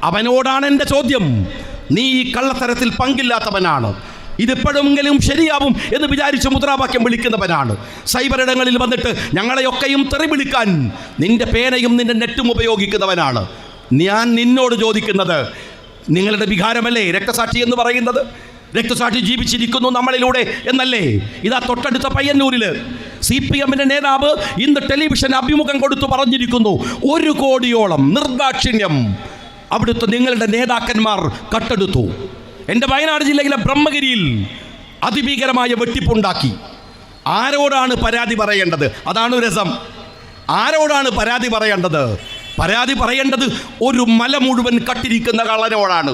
അവനോടാണ് എൻ്റെ ചോദ്യം. നീ ഈ കള്ളത്തരത്തിൽ പങ്കില്ലാത്തവനാണ്, ഇതിപ്പോഴെങ്കിലും ശരിയാവും എന്ന് വിചാരിച്ച് മുദ്രാവാക്യം വിളിക്കുന്നവനാണ്. സൈബറിടങ്ങളിൽ വന്നിട്ട് ഞങ്ങളെയൊക്കെയും തെറി വിളിക്കാൻ നിന്റെ പേനയും നിന്റെ നെറ്റും ഉപയോഗിക്കുന്നവനാണ്. ഞാൻ നിന്നോട് ചോദിക്കുന്നത്, നിങ്ങളുടെ വികാരമല്ലേ രക്തസാക്ഷി എന്ന് പറയുന്നത്? രക്തസാക്ഷി ജീവിച്ചിരിക്കുന്നു നമ്മളിലൂടെ എന്നല്ലേ? ഇതാ തൊട്ടടുത്ത പയ്യന്നൂരിൽ CPM-ൻ്റെ നേതാവ് ഇന്ന് ടെലിവിഷൻ അഭിമുഖം കൊടുത്തു പറഞ്ഞിരിക്കുന്നു, 1 കോടിയോളം നിർദാക്ഷിണ്യം അവിടുത്തെ നിങ്ങളുടെ നേതാക്കന്മാർ കട്ടെടുത്തു. എൻ്റെ വയനാട് ജില്ലയിലെ ബ്രഹ്മഗിരിയിൽ അതിഭീകരമായ വെട്ടിപ്പുണ്ടാക്കി. ആരോടാണ് പരാതി പറയേണ്ടത്? അതാണ് രസം. ആരോടാണ് പരാതി പറയേണ്ടത്? പരാതി പറയേണ്ടത് ഒരു മല മുഴുവൻ കട്ടിരിക്കുന്ന കള്ളനോടാണ്.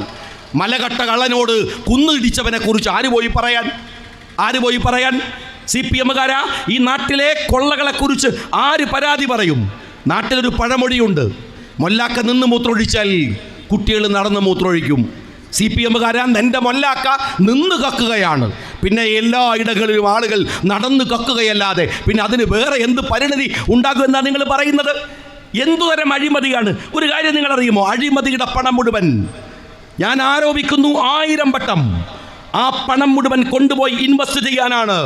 മലകട്ട കള്ളനോട് കുന്നിടിച്ചവനെ കുറിച്ച് ആര് പോയി പറയാൻ? CPM-കാരാ? ഈ നാട്ടിലെ കൊള്ളകളെക്കുറിച്ച് ആര് പരാതി പറയും? നാട്ടിലൊരു പഴമൊഴിയുണ്ട്, മൊല്ലാക്ക നിന്ന് മൂത്രമൊഴിച്ചാൽ കുട്ടികൾ നടന്ന് മൂത്രമൊഴിക്കും. CPM-കാരാ, എൻ്റെ മൊല്ലാക്ക നിന്ന് കക്കുകയാണ്, പിന്നെ എല്ലാ ഇടങ്ങളിലും ആളുകൾ നടന്ന് കക്കുകയല്ലാതെ പിന്നെ അതിന് വേറെ എന്ത് പരിണതി ഉണ്ടാകുമെന്നാണ് നിങ്ങൾ പറയുന്നത്? എന്തുതരം അഴിമതിയാണ്? ഒരു കാര്യം നിങ്ങളറിയുമോ? അഴിമതിയുടെ പണം മുഴുവൻ ഞാൻ ആരോപിക്കുന്നു 1000 വട്ടം. ആ പണം മുഴുവൻ കൊണ്ടുപോയി ഇൻവെസ്റ്റ് ചെയ്യാനാണ്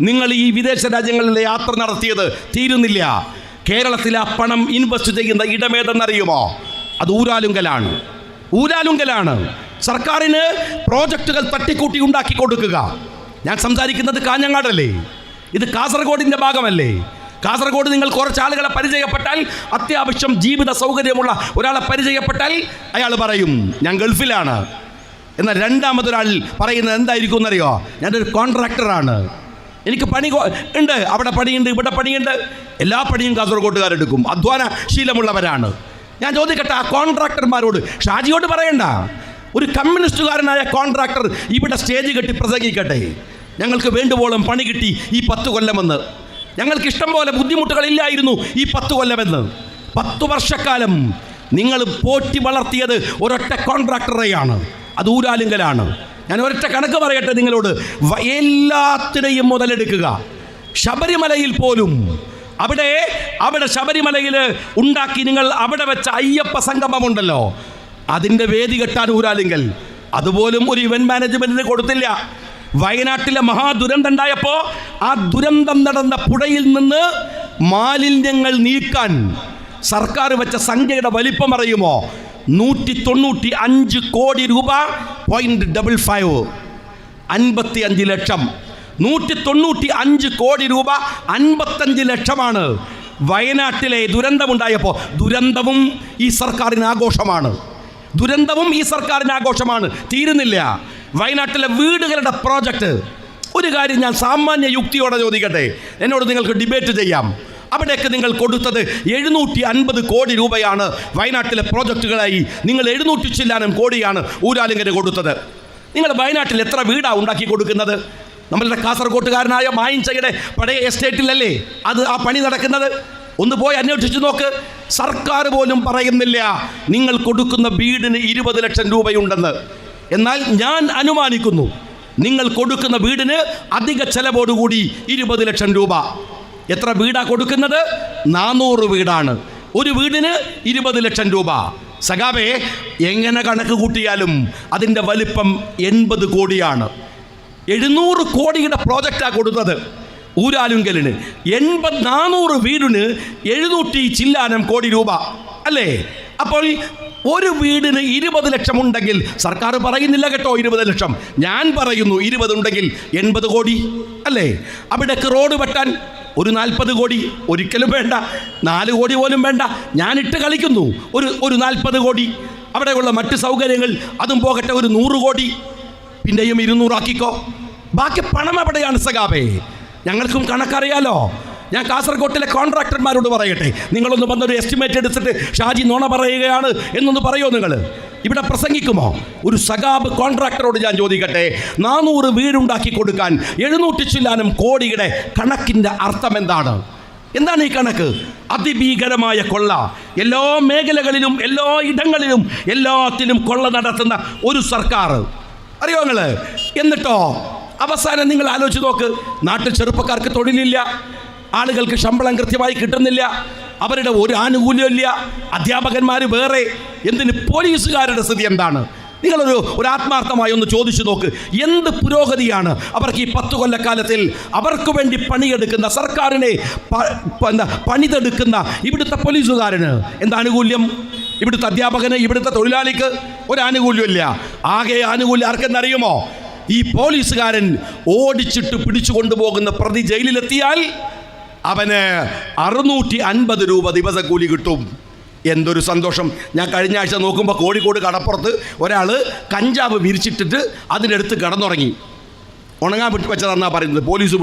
നിങ്ങൾ ഈ വിദേശ രാജ്യങ്ങളിലെ യാത്ര നടത്തിയത്. തീരുന്നില്ല. കേരളത്തിൽ ആ പണം ഇൻവെസ്റ്റ് ചെയ്യുന്ന ഇടമേതെന്നറിയുമോ? അത് ഊരാലുങ്കലാണ്. ഊരാലുങ്കലാണ്. സർക്കാരിന് പ്രോജക്റ്റുകൾ തട്ടിക്കൂട്ടി ഉണ്ടാക്കി കൊടുക്കുക. ഞാൻ സംസാരിക്കുന്നത് കാഞ്ഞങ്ങാടല്ലേ? ഇത് കാസർഗോഡിൻ്റെ ഭാഗമല്ലേ? കാസർഗോഡ് നിങ്ങൾ കുറച്ച് ആളുകളെ പരിചയപ്പെട്ടാൽ, അത്യാവശ്യം ജീവിത സൗകര്യമുള്ള ഒരാളെ പരിചയപ്പെട്ടാൽ അയാൾ പറയും ഞാൻ ഗൾഫിലാണ്. എന്നാൽ രണ്ടാമതൊരാൾ പറയുന്നത് എന്തായിരിക്കും എന്നറിയോ? ഞാനൊരു കോൺട്രാക്ടറാണ്, എനിക്ക് പണി ഉണ്ട്, അവിടെ പണിയുണ്ട്, ഇവിടെ പണിയുണ്ട്. എല്ലാ പണിയും കാസർഗോട്ടുകാരെടുക്കും. അധ്വാന ശീലമുള്ളവരാണ്. ഞാൻ ചോദിക്കട്ടെ, ആ കോൺട്രാക്ടർമാരോട്, ഷാജിയോട് പറയണ്ട, ഒരു കമ്മ്യൂണിസ്റ്റുകാരനായ കോൺട്രാക്ടർ ഇവിടെ സ്റ്റേജ് കെട്ടി പ്രസംഗിക്കട്ടെ, ഞങ്ങൾക്ക് വേണ്ടുവോളം പണി കിട്ടി ഈ 10 കൊല്ലമെന്ന്, ഞങ്ങൾക്ക് ഇഷ്ടം പോലെ ബുദ്ധിമുട്ടുകളില്ലായിരുന്നു ഈ 10 കൊല്ലമെന്ന്. 10 വർഷക്കാലം നിങ്ങൾ പോറ്റി വളർത്തിയത് ഒരൊറ്റ കോൺട്രാക്ടറെയാണ്. അത് ഊരാലുങ്കലാണ്. ഞാൻ ഒരൊറ്റ കണക്ക് പറയട്ടെ നിങ്ങളോട്, എല്ലാത്തിനെയും മുതലെടുക്കുക. ശബരിമലയിൽ പോലും അവിടെ ശബരിമലയിൽ ഉണ്ടാക്കി നിങ്ങൾ അവിടെ വെച്ച അയ്യപ്പ സംഗമമുണ്ടല്ലോ, അതിൻ്റെ വേദി കെട്ടാൻ ഊരാലുങ്കൽ അതുപോലും ഒരു ഇവന്റ് മാനേജ്മെൻറ്റിന് കൊടുത്തില്ല. വയനാട്ടിലെ മഹാദുരന്തം ഉണ്ടായപ്പോൾ ആ ദുരന്തം നടന്ന പുഴയിൽ നിന്ന് മാലിന്യങ്ങൾ നീക്കാൻ സർക്കാർ വെച്ച സംഖ്യയുടെ വലിപ്പം അറിയുമോ? 195 കോടി രൂപ, 0.55, 55 ലക്ഷം. 195 കോടി രൂപ, 55 ലക്ഷമാണ് വയനാട്ടിലെ ദുരന്തമുണ്ടായപ്പോൾ. ദുരന്തവും ഈ സർക്കാരിന് ആഘോഷമാണ്. തീരുന്നില്ല. വയനാട്ടിലെ വീടുകളുടെ പ്രോജക്റ്റ്, ഒരു കാര്യം ഞാൻ സാമാന്യ യുക്തിയോടെ ചോദിക്കട്ടെ, എന്നോട് നിങ്ങൾക്ക് ഡിബേറ്റ് ചെയ്യാം. അവിടേക്ക് നിങ്ങൾ കൊടുത്തത് 750 കോടി രൂപയാണ് വയനാട്ടിലെ പ്രോജക്റ്റുകളായി. നിങ്ങൾ 700 ചില്ലാനം കോടിയാണ് ഊരാലുങ്കന് കൊടുത്തത്. നിങ്ങൾ വയനാട്ടിൽ എത്ര വീടാണ് ഉണ്ടാക്കി കൊടുക്കുന്നത്? നമ്മളുടെ കാസർഗോട്ടുകാരനായ മായിൻചയുടെ പഴയ എസ്റ്റേറ്റിലല്ലേ ആ പണി നടക്കുന്നത്? ഒന്ന് പോയി അന്വേഷിച്ച് നോക്ക്. സർക്കാർ പോലും പറയുന്നില്ല നിങ്ങൾ കൊടുക്കുന്ന വീടിന് 20 ലക്ഷം രൂപയുണ്ടെന്ന്. എന്നാൽ ഞാൻ അനുമാനിക്കുന്നു നിങ്ങൾ കൊടുക്കുന്ന വീടിന് അധിക ചെലവോടുകൂടി 20 ലക്ഷം രൂപ. എത്ര വീടാണ് കൊടുക്കുന്നത്? 400 വീടാണ്. ഒരു വീടിന് 20 ലക്ഷം രൂപ. സഖാവേ, എങ്ങനെ കണക്ക് കൂട്ടിയാലും അതിൻ്റെ വലിപ്പം 80 കോടിയാണ്. 700 കോടിയുടെ പ്രോജക്റ്റാണ് കൊടുത്തത് ഊരാലുങ്കലിന്. 400 വീടിന് 700 ചില്ലാനം കോടി രൂപ അല്ലേ? അപ്പോൾ ഒരു വീടിന് 20 ലക്ഷം ഉണ്ടെങ്കിൽ സർക്കാർ പറയുന്നില്ല കേട്ടോ 20 ലക്ഷം, ഞാൻ പറയുന്നു 20 ഉണ്ടെങ്കിൽ 80 കോടി അല്ലേ? അവിടേക്ക് റോഡ് വെട്ടാൻ ഒരു 40 കോടി, ഒരിക്കലും വേണ്ട, 4 കോടി പോലും വേണ്ട, ഞാനിട്ട് കളിക്കുന്നു. ഒരു 40 കോടി. അവിടെയുള്ള മറ്റ് സൗകര്യങ്ങൾ അതും പോകട്ടെ, ഒരു 100 കോടി, പിന്നെയും 200 ആക്കിക്കോ. ബാക്കി പണം എവിടെയാണ് സഖാബേ? ഞങ്ങൾക്കും കണക്കറിയാലോ. ഞാൻ കാസർഗോട്ടിലെ കോൺട്രാക്ടർമാരോട് പറയട്ടെ, നിങ്ങളൊന്ന് വന്നൊരു എസ്റ്റിമേറ്റ് എടുത്തിട്ട് ഷാജി നുണ പറയുകയാണ് എന്നൊന്ന് പറയുമോ? നിങ്ങൾ ഇവിടെ പ്രസംഗിക്കുമോ? ഒരു സഖാബ് കോൺട്രാക്ടറോട് ഞാൻ ചോദിക്കട്ടെ, 400 വീടുണ്ടാക്കി കൊടുക്കാൻ 700 ചില്ലാനം കോടിയുടെ കണക്കിൻ്റെ അർത്ഥം എന്താണ്? എന്താണ് ഈ കണക്ക്? അതിഭീകരമായ കൊള്ള. എല്ലാ മേഖലകളിലും, എല്ലാ ഇടങ്ങളിലും, എല്ലാത്തിലും കൊള്ള നടത്തുന്ന ഒരു സർക്കാർ, അറിയോ നിങ്ങൾ? എന്നിട്ടോ അവസാനം നിങ്ങൾ ആലോചിച്ച് നോക്ക്, നാട്ടിൽ ചെറുപ്പക്കാർക്ക് തൊഴിലില്ല, ആളുകൾക്ക് ശമ്പളം കൃത്യമായി കിട്ടുന്നില്ല, അവരുടെ ഒരു ആനുകൂല്യമില്ല, അധ്യാപകന്മാർ വേറെ, എന്തിന് പോലീസുകാരുടെ സ്ഥിതി എന്താണ്? നിങ്ങളൊരു ആത്മാർത്ഥമായി ഒന്ന് ചോദിച്ചു നോക്ക്. എന്ത് പുരോഗതിയാണ് അവർക്ക് ഈ 10 കൊല്ലക്കാലത്തിൽ അവർക്ക് വേണ്ടി പണിയെടുക്കുന്ന, സർക്കാരിനെ പണിതെടുക്കുന്ന ഇവിടുത്തെ പോലീസുകാരന് എന്താ ആനുകൂല്യം? ഇവിടുത്തെ അധ്യാപകന്, ഇവിടുത്തെ തൊഴിലാളിക്ക് ഒരു ആനുകൂല്യമില്ല. ആകെ ആനുകൂല്യം ആർക്കെന്നറിയുമോ? ഈ പോലീസുകാരൻ ഓടിച്ചിട്ട് പിടിച്ചു കൊണ്ടുപോകുന്ന പ്രതി ജയിലിലെത്തിയാൽ അവന് 650 രൂപ ദിവസക്കൂലി കിട്ടും. എന്തൊരു സന്തോഷം! ഞാൻ കഴിഞ്ഞ ആഴ്ച നോക്കുമ്പോൾ കോഴിക്കോട് കടപ്പുറത്ത് ഒരാൾ കഞ്ചാവ് വിരിച്ചിട്ടിട്ട് അതിനെടുത്ത് കിടന്നുറങ്ങി. ഉണങ്ങാൻ വെച്ചതെന്നാണ് പറയുന്നത്. പോലീസ്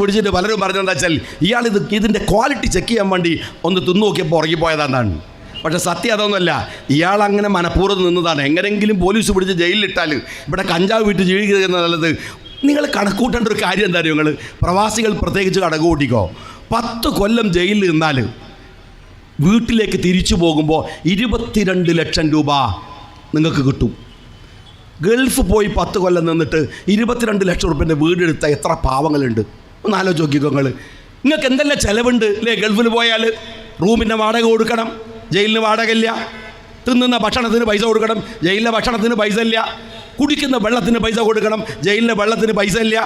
പിടിച്ചിട്ട് പലരും പറഞ്ഞതെന്താ വെച്ചാൽ ഇയാൾ ഇതിൻ്റെ ക്വാളിറ്റി ചെക്ക് ചെയ്യാൻ വേണ്ടി ഒന്ന് തിന്നു നോക്കിയപ്പോൾ ഉറങ്ങിപ്പോയതാണെന്നാണ്. പക്ഷേ സത്യം അതൊന്നുമല്ല. ഇയാൾ അങ്ങനെ മനഃപൂർവ്വം നിന്നതാണ്. എങ്ങനെയെങ്കിലും പോലീസ് പിടിച്ച് ജയിലിലിട്ടാൽ ഇവിടെ കഞ്ചാവ് വിട്ട് ജീവിക്കുന്നത് നല്ലത്. നിങ്ങൾ കണക്കൂട്ടേണ്ട ഒരു കാര്യം എന്താ അറിയോ? നിങ്ങൾ പ്രവാസികൾ പ്രത്യേകിച്ച് കണക്ക് കൂട്ടിക്കോ. 10 കൊല്ലം ജയിലിൽ നിന്നാൽ വീട്ടിലേക്ക് തിരിച്ചു പോകുമ്പോൾ 22 ലക്ഷം രൂപ നിങ്ങൾക്ക് കിട്ടും. ഗൾഫ് പോയി 10 കൊല്ലം നിന്നിട്ട് 22 ലക്ഷം റുപ്യൻ്റെ വീടെടുത്ത എത്ര പാവങ്ങളുണ്ട്? ഒന്ന് ആലോചിച്ച് നോക്കിക്കോ. നിങ്ങൾക്ക് എന്തെല്ലാം ചിലവുണ്ട് അല്ലേ? ഗൾഫിൽ പോയാൽ റൂമിൻ്റെ വാടക കൊടുക്കണം, ജയിലിന് വാടകയില്ല, തിന്നുന്ന ഭക്ഷണത്തിന് പൈസ കൊടുക്കണം, ജയിലിലെ ഭക്ഷണത്തിന് പൈസ ഇല്ല. കുടിക്കുന്ന വെള്ളത്തിന് പൈസ കൊടുക്കണം, ജയിലിലെ വെള്ളത്തിന് പൈസ ഇല്ല.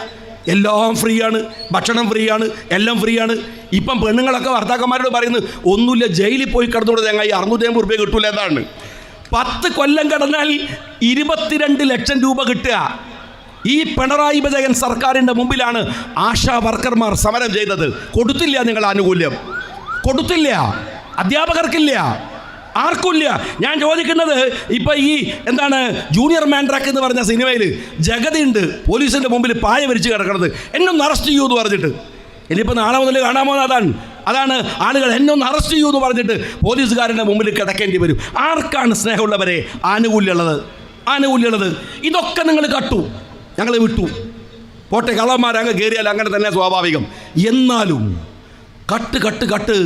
എല്ലാം ഫ്രീ ആണ്, ഭക്ഷണം ഫ്രീ ആണ്, എല്ലാം ഫ്രീ ആണ്. ഇപ്പം പെണ്ണുങ്ങളൊക്കെ ഭർത്താക്കന്മാരോട് പറയുന്നത് ഒന്നുമില്ല, ജയിലിൽ പോയി കിടന്നുകൊണ്ട് ചങ്ങായി 650 രൂപ കിട്ടൂല. എന്താണ് 10 കൊല്ലം കിടന്നാൽ 22 ലക്ഷം രൂപ കിട്ടുക. ഈ പിണറായി വിജയൻ സർക്കാരിൻ്റെ മുമ്പിലാണ് ആശാ വർക്കർമാർ സമരം ചെയ്തത്. കൊടുത്തില്ല, നിങ്ങൾ ആനുകൂല്യം കൊടുത്തില്ല, അധ്യാപകർക്കില്ല, ആർക്കുമില്ല. ഞാൻ ചോദിക്കുന്നത്, ഇപ്പം ഈ എന്താണ് ജൂനിയർ മാൻഡ്രാക്ക് എന്ന് പറഞ്ഞ സിനിമയിൽ ജഗതിയുണ്ട് പോലീസിൻ്റെ മുമ്പിൽ പായ വിരിച്ച് കിടക്കണത്, എന്നൊന്ന് അറസ്റ്റ് ചെയ്യൂ എന്ന് പറഞ്ഞിട്ട്. ഇനിയിപ്പോൾ നാളെ മുതൽ കാണാമോ? അതാണ് ആളുകൾ എന്നൊന്ന് അറസ്റ്റ് ചെയ്യൂ എന്ന് പറഞ്ഞിട്ട് പോലീസുകാരുടെ മുമ്പിൽ കിടക്കേണ്ടി വരും. ആർക്കാണ് സ്നേഹമുള്ളവരെ ആനുകൂല്യമുള്ളത്? ഇതൊക്കെ നിങ്ങൾ കട്ടു, ഞങ്ങൾ വിട്ടു പോട്ടെ, കള്ളന്മാരങ്ങ് കയറിയാൽ അങ്ങനെ തന്നെ സ്വാഭാവികം. എന്നാലും കട്ട്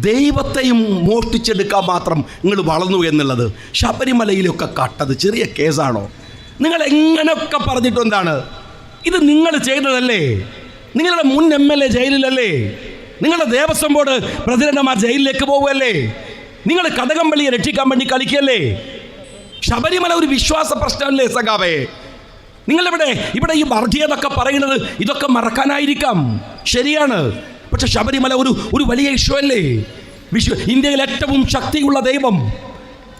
ദൈവത്തെയും മോഷ്ടിച്ചെടുക്കാൻ മാത്രം നിങ്ങൾ വളർന്നു എന്നുള്ളത്. ശബരിമലയിലൊക്കെ കട്ടത് ചെറിയ കേസാണോ? നിങ്ങൾ എങ്ങനെയൊക്കെ പറഞ്ഞിട്ട് എന്താണ്? ഇത് നിങ്ങൾ ചെയ്തതല്ലേ? നിങ്ങളുടെ മുൻ MLA ജയിലിലല്ലേ? നിങ്ങളുടെ ദേവസ്വം ബോർഡ് പ്രസിഡന്റുമാർ ജയിലിലേക്ക് പോവുകയല്ലേ? നിങ്ങൾ കടകംപള്ളിയെ രക്ഷിക്കാൻ വേണ്ടി കളിക്കല്ലേ? ശബരിമല ഒരു വിശ്വാസ പ്രശ്നമല്ലേ സഖാവേ? ഇവിടെ ഈ വർഗീയതൊക്കെ പറയുന്നത് ഇതൊക്കെ മറക്കാനായിരിക്കാം, ശരിയാണ്. പക്ഷെ ശബരിമല ഒരു വലിയ ഇഷ്യൂ അല്ലേ? ഇന്ത്യയിൽ ഏറ്റവും ശക്തിയുള്ള ദൈവം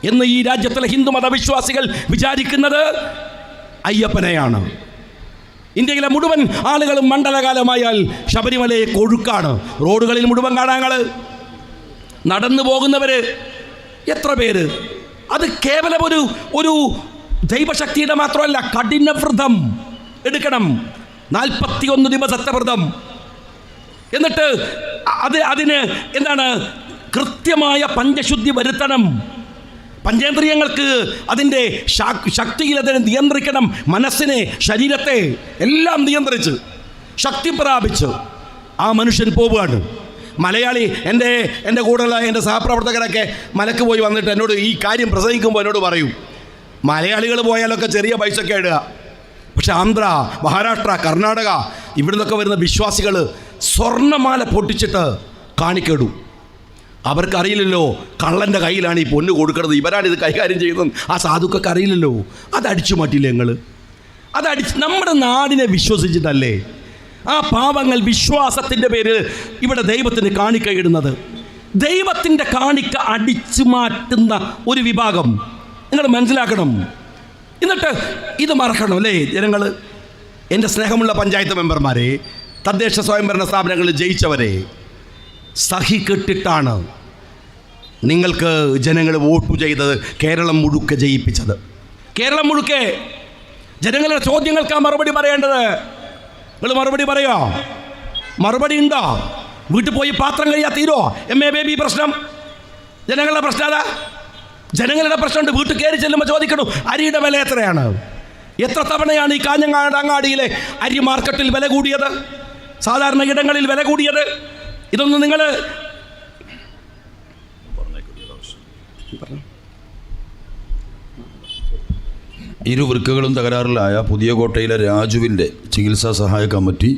എന്ന് ഈ രാജ്യത്തിലെ ഹിന്ദുമത വിശ്വാസികൾ വിചാരിക്കുന്നത് അയ്യപ്പനെയാണ്. ഇന്ത്യയിലെ മുഴുവൻ ആളുകളും മണ്ഡലകാലമായാൽ ശബരിമലയെ കൊഴുക്കാണ്. റോഡുകളിൽ മുഴുവൻ കാണാങ്ങൾ, നടന്നു പോകുന്നവർ എത്ര പേര്. അത് കേവലം ഒരു ദൈവശക്തിയുടെ മാത്രമല്ല, കഠിന വ്രതം എടുക്കണം, 41 ദിവസത്തെ വ്രതം. എന്നിട്ട് അതിന് എന്താണ് കൃത്യമായ പഞ്ചശുദ്ധി വരുത്തണം. പഞ്ചേന്ദ്രിയങ്ങൾക്ക് അതിൻ്റെ ശക്തിയിൽ അതിനെ നിയന്ത്രിക്കണം. മനസ്സിനെ, ശരീരത്തെ എല്ലാം നിയന്ത്രിച്ച് ശക്തി പ്രാപിച്ച് ആ മനുഷ്യൻ പോവുകയാണ്. മലയാളി എൻ്റെ കൂടെയുള്ള എൻ്റെ സഹപ്രവർത്തകരൊക്കെ മലക്ക് പോയി വന്നിട്ട് എന്നോട് ഈ കാര്യം പ്രസംഗിക്കുമ്പോൾ എന്നോട് പറയും, മലയാളികൾ പോയാലൊക്കെ ചെറിയ പൈസയൊക്കെ ഇടുക, പക്ഷെ ആന്ധ്ര, മഹാരാഷ്ട്ര, കർണാടക ഇവിടെ നിന്നൊക്കെ വരുന്ന വിശ്വാസികൾ സ്വർണ്ണമാല പൊട്ടിച്ചിട്ട് കാണിക്കിടും. അവർക്കറിയില്ലല്ലോ കള്ളൻ്റെ കയ്യിലാണ് ഈ പൊന്ന് കൊടുക്കുന്നത്, ഇവരാണ് ഇത് കൈകാര്യം ചെയ്യുന്നത്. ആ സാധുക്കൾക്ക് അറിയില്ലല്ലോ. അതടിച്ചു മാറ്റില്ലേ നിങ്ങൾ? നമ്മുടെ നാടിനെ വിശ്വസിച്ചിട്ടല്ലേ ആ പാവങ്ങൾ വിശ്വാസത്തിൻ്റെ പേരിൽ ഇവിടെ ദൈവത്തിന് കാണിക്കയിടുന്നത്? ദൈവത്തിൻ്റെ കാണിക്ക അടിച്ചു മാറ്റുന്ന ഒരു വിഭാഗം നിങ്ങൾ മനസ്സിലാക്കണം. എന്നിട്ട് ഇത് മറക്കണം അല്ലേ ജനങ്ങൾ? എൻ്റെ സ്നേഹമുള്ള പഞ്ചായത്ത് മെമ്പർമാരെ, തദ്ദേശ സ്വയംഭരണ സ്ഥാപനങ്ങളിൽ ജയിച്ചവരെ, സഹികെട്ടിട്ടാണ് നിങ്ങൾക്ക് ജനങ്ങൾ വോട്ട് ചെയ്തത്, കേരളം മുഴുക്കെ ജയിപ്പിച്ചത്. കേരളം മുഴുക്കെ ജനങ്ങളുടെ ചോദ്യങ്ങൾക്കാണ് മറുപടി പറയേണ്ടത്. നിങ്ങൾ മറുപടി പറയോ? മറുപടി ഉണ്ടോ? വീട്ടിൽ പോയി പാത്രം കഴിയാൻ തീരോ? MA ബേബി പ്രശ്നം ജനങ്ങളുടെ പ്രശ്നം അതാ. ജനങ്ങളുടെ പ്രശ്നമുണ്ട്. വീട്ടിൽ കയറി ചെല്ലുമ്പോൾ ചോദിക്കണം, അരിയുടെ വില എത്രയാണ്? എത്ര തവണയാണ് ഈ കാഞ്ഞങ്ങാട് അങ്ങാടിയിലെ അരി മാർക്കറ്റിൽ വില കൂടിയത്, സാധാരണ ഇടങ്ങളിൽ വില കൂടിയത്? ഇതൊന്നും നിങ്ങൾ ഇരുവൃക്കകളും തകരാറിലായ പുതിയ കോട്ടയിലെ രാജുവിൻ്റെ ചികിത്സാ സഹായ കമ്മിറ്റി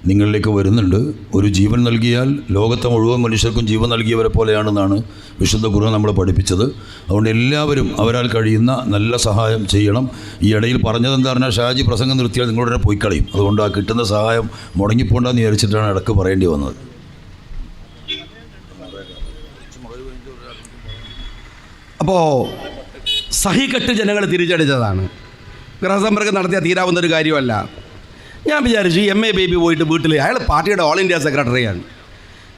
നിങ്ങളിലേക്ക് വരുന്നുണ്ട്. ഒരു ജീവൻ നൽകിയാൽ ലോകത്തെ മുഴുവൻ മനുഷ്യർക്കും ജീവൻ നൽകിയവരെ പോലെയാണെന്നാണ് വിശുദ്ധ ഖുർആൻ നമ്മളെ പഠിപ്പിച്ചത്. അതുകൊണ്ട് എല്ലാവരും അവരാൽ കഴിയുന്ന നല്ല സഹായം ചെയ്യണം. ഈ ഇടയിൽ പറഞ്ഞതെന്താ പറഞ്ഞാൽ, ഷാജി പ്രസംഗം നിർത്തിയാൽ നിങ്ങളുടെ പോയി കളയും. അതുകൊണ്ട് ആ കിട്ടുന്ന സഹായം മുടങ്ങിപ്പോണ്ടെന്ന് വിചാരിച്ചിട്ടാണ് ഇടയ്ക്ക് പറയേണ്ടി വന്നത്. അപ്പോൾ സഹികെട്ട് ജനങ്ങൾ തിരിച്ചടിച്ചതാണ്. ഗൃഹസമ്പർക്കം നടത്തിയാൽ തീരാവുന്നൊരു കാര്യമല്ല. ഞാൻ വിചാരിച്ചു ഈ MA ബേബി പോയിട്ട് വീട്ടിൽ, അയാൾ പാർട്ടിയുടെ ഓൾ ഇന്ത്യ സെക്രട്ടറിയാണ്,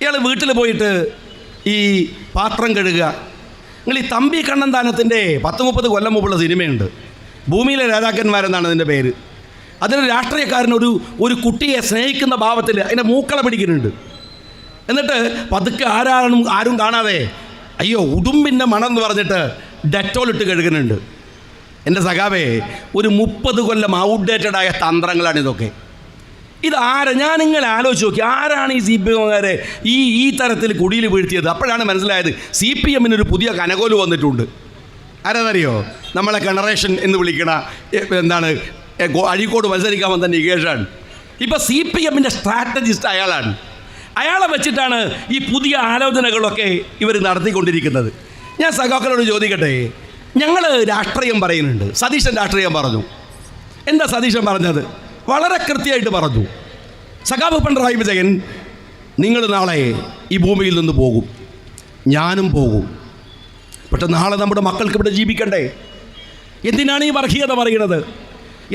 ഇയാൾ വീട്ടിൽ പോയിട്ട് ഈ പാത്രം കഴുകുക. നിങ്ങൾ ഈ തമ്പി കണ്ണന്താനത്തിൻ്റെ 10-30 കൊല്ലം മുമ്പുള്ള സിനിമയുണ്ട്, ഭൂമിയിലെ രാജാക്കന്മാരെന്നാണ് അതിൻ്റെ പേര്. അതിന് രാഷ്ട്രീയക്കാരൻ ഒരു കുട്ടിയെ സ്നേഹിക്കുന്ന ഭാവത്തിൽ അതിൻ്റെ മൂക്കള പിടിക്കുന്നുണ്ട്. എന്നിട്ട് പതുക്കെ ആരും കാണാതെ അയ്യോ ഉടുമ്പിൻ്റെ മണം എന്ന് പറഞ്ഞിട്ട് ഡെറ്റോൾ ഇട്ട് കഴുകുന്നുണ്ട്. എൻ്റെ സഖാവേ, ഒരു 30 കൊല്ലം ഔട്ട്ഡേറ്റഡായ തന്ത്രങ്ങളാണ് ഇതൊക്കെ. ഞാനിങ്ങനെ ആലോചിച്ച് നോക്കി, ആരാണ് ഈ CPM-കാരെ ഈ തരത്തിൽ കുടിയിൽ വീഴ്ത്തിയത്? അപ്പോഴാണ് മനസ്സിലായത് CPM-ന് പുതിയ കനകോല് വന്നിട്ടുണ്ട്. ആരാന്നറിയോ? നമ്മളെ ജനറേഷൻ എന്ന് വിളിക്കണ എന്താണ് അഴീക്കോട് മത്സരിക്കാൻ വന്ന നികേഷാണ്. ഇപ്പോൾ CPM-ൻ്റെ സ്ട്രാറ്റജിസ്റ്റ് അയാളാണ്. അയാളെ വെച്ചിട്ടാണ് ഈ പുതിയ ആലോചനകളൊക്കെ ഇവർ നടത്തിക്കൊണ്ടിരിക്കുന്നത്. ഞാൻ സഖാക്കളോട് ചോദിക്കട്ടെ, ഞങ്ങൾ രാഷ്ട്രീയം പറയുന്നുണ്ട്. സതീശൻ രാഷ്ട്രീയം പറഞ്ഞു. എന്താ സതീശൻ പറഞ്ഞത്? വളരെ കൃത്യമായിട്ട് പറഞ്ഞു. സഖാവ് പിണറായി വിജയൻ, നിങ്ങൾ നാളെ ഈ ഭൂമിയിൽ നിന്ന് പോകും, ഞാനും പോകും. പക്ഷെ നാളെ നമ്മുടെ മക്കൾക്ക് ഇവിടെ ജീവിക്കണ്ടേ? എന്തിനാണ് ഈ വർഗീയത പറയുന്നത്?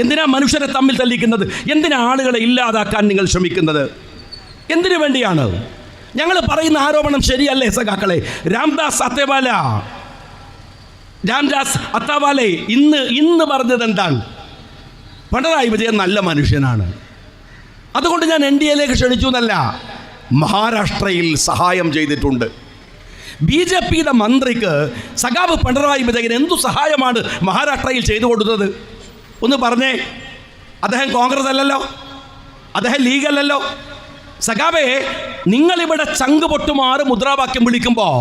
എന്തിനാ മനുഷ്യരെ തമ്മിൽ തല്ലിക്കുന്നത്? എന്തിനാ ആളുകളെ ഇല്ലാതാക്കാൻ നിങ്ങൾ ശ്രമിക്കുന്നത്? എന്തിനു വേണ്ടിയാണ്? ഞങ്ങൾ പറയുന്ന ആരോപണം ശരിയല്ലേ സഖാക്കളെ? രാംദാസ് അത്താവാലെ ഇന്ന് പറഞ്ഞത് എന്താണ്? പിണറായി വിജയൻ നല്ല മനുഷ്യനാണ്, അതുകൊണ്ട് ഞാൻ NDAയിലേക്ക് ക്ഷണിച്ചു എന്നല്ല, മഹാരാഷ്ട്രയിൽ സഹായം ചെയ്തിട്ടുണ്ട്. BJPയുടെ മന്ത്രിക്ക് സഖാവ് പിണറായി വിജയൻ എന്തു സഹായമാണ് മഹാരാഷ്ട്രയിൽ ചെയ്തു കൊടുത്തത്? ഒന്ന് പറഞ്ഞേ. അദ്ദേഹം കോൺഗ്രസ് അല്ലല്ലോ, അദ്ദേഹം ലീഗല്ലല്ലോ. സഖാവേ, നിങ്ങളിവിടെ ചങ്ക് പൊട്ടുമാറ് മുദ്രാവാക്യം വിളിക്കുമ്പോൾ